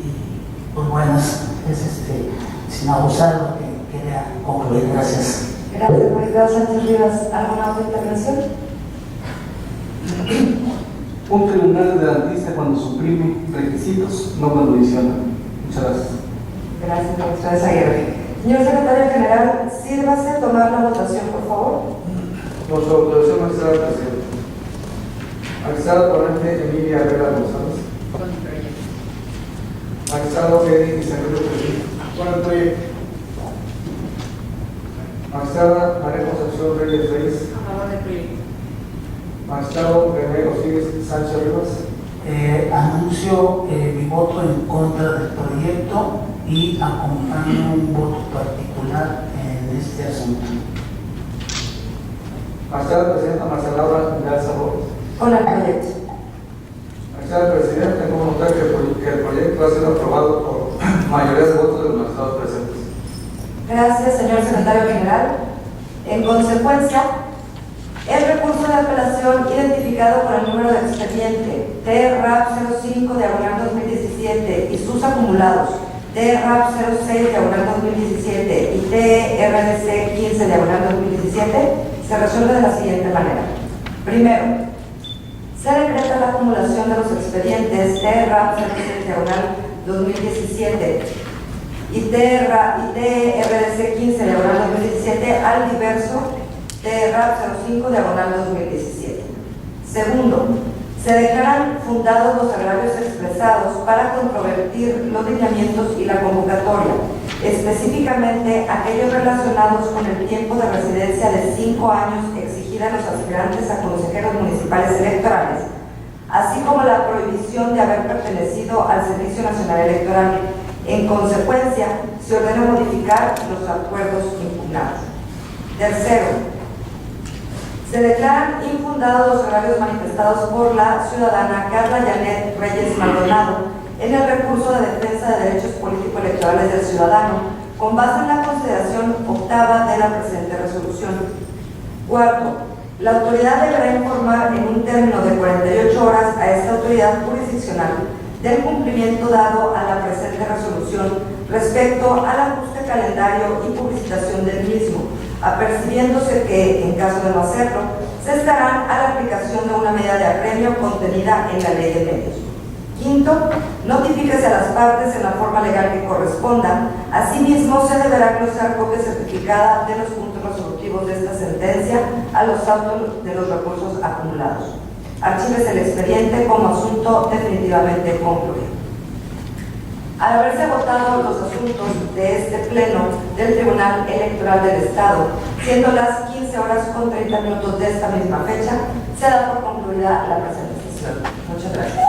Y pues bueno, sin abusar lo que quería concluir. Gracias. Gracias, magistrado Sánchez Rivas. ¿Alguna otra intervención? Un tribunal garantiza cuando suprime requisitos, no cuando adiciona. Muchas gracias. Gracias, magistrado Aguirre. Señor secretario general, sírvase a tomar la votación, por favor. Por su autorización, magistrado presidente. Magistrado ponente Emilia Herrera González. Con el proyecto. Magistrado Eddie Isabel Pedro. Con el proyecto. Magistrada María Concepción Reyes Reyes. A favor del proyecto. Magistrado René Osiris Sánchez Rivas. Anuncio mi voto en contra del proyecto y acompaño un voto particular en este asunto. Magistrada Presidenta Marcela Laura Leal Sabores. Con el proyecto. Magistrado Presidente, tengo notar que el proyecto ha sido aprobado por mayoría de votos de los magistrados presentes. Gracias, señor secretario general. En consecuencia, el recurso de apelación identificado con el número de expediente TRAP05/2017 y sus acumulados TRAP06/2017 y TRDC 15/2017 se resuelve de la siguiente manera. Primero, se decreta la acumulación de los expedientes TRAP06/2017 y TRDC 15/2017 al diverso TRAP05/2017. Segundo, se declaran fundados los agravios expresados para controvertir los lineamientos y la convocatoria, específicamente aquellos relacionados con el tiempo de residencia de 5 años exigida a los aspirantes a consejeros municipales electorales, así como la prohibición de haber pertenecido al Servicio Nacional Electoral. En consecuencia, se ordena modificar los acuerdos impugnados. Tercero, se declaran infundados los agravios manifestados por la ciudadana Carla Janet Reyes Maldonado en el recurso de defensa de derechos político-electorales del ciudadano, con base en la consideración octava de la presente resolución. Cuarto, la autoridad deberá informar en un término de 48 horas a esta autoridad jurisdiccional del cumplimiento dado a la presente resolución respecto al ajuste calendario y publicitación del mismo, apercibiéndose que, en caso de no hacerlo, se estarán a la aplicación de una medida de apremio contenida en la Ley de Medios. Quinto, notifíquese a las partes en la forma legal que corresponda. Asimismo, se deberá glosar copia certificada de los puntos resolutivos de esta sentencia a los autos de los recursos acumulados. Archívese el expediente como asunto definitivamente concluido. Al haberse votado los asuntos de este pleno del Tribunal Electoral del Estado, siendo las 15:30 de esta misma fecha, se da por concluida la presente sesión. Muchas gracias.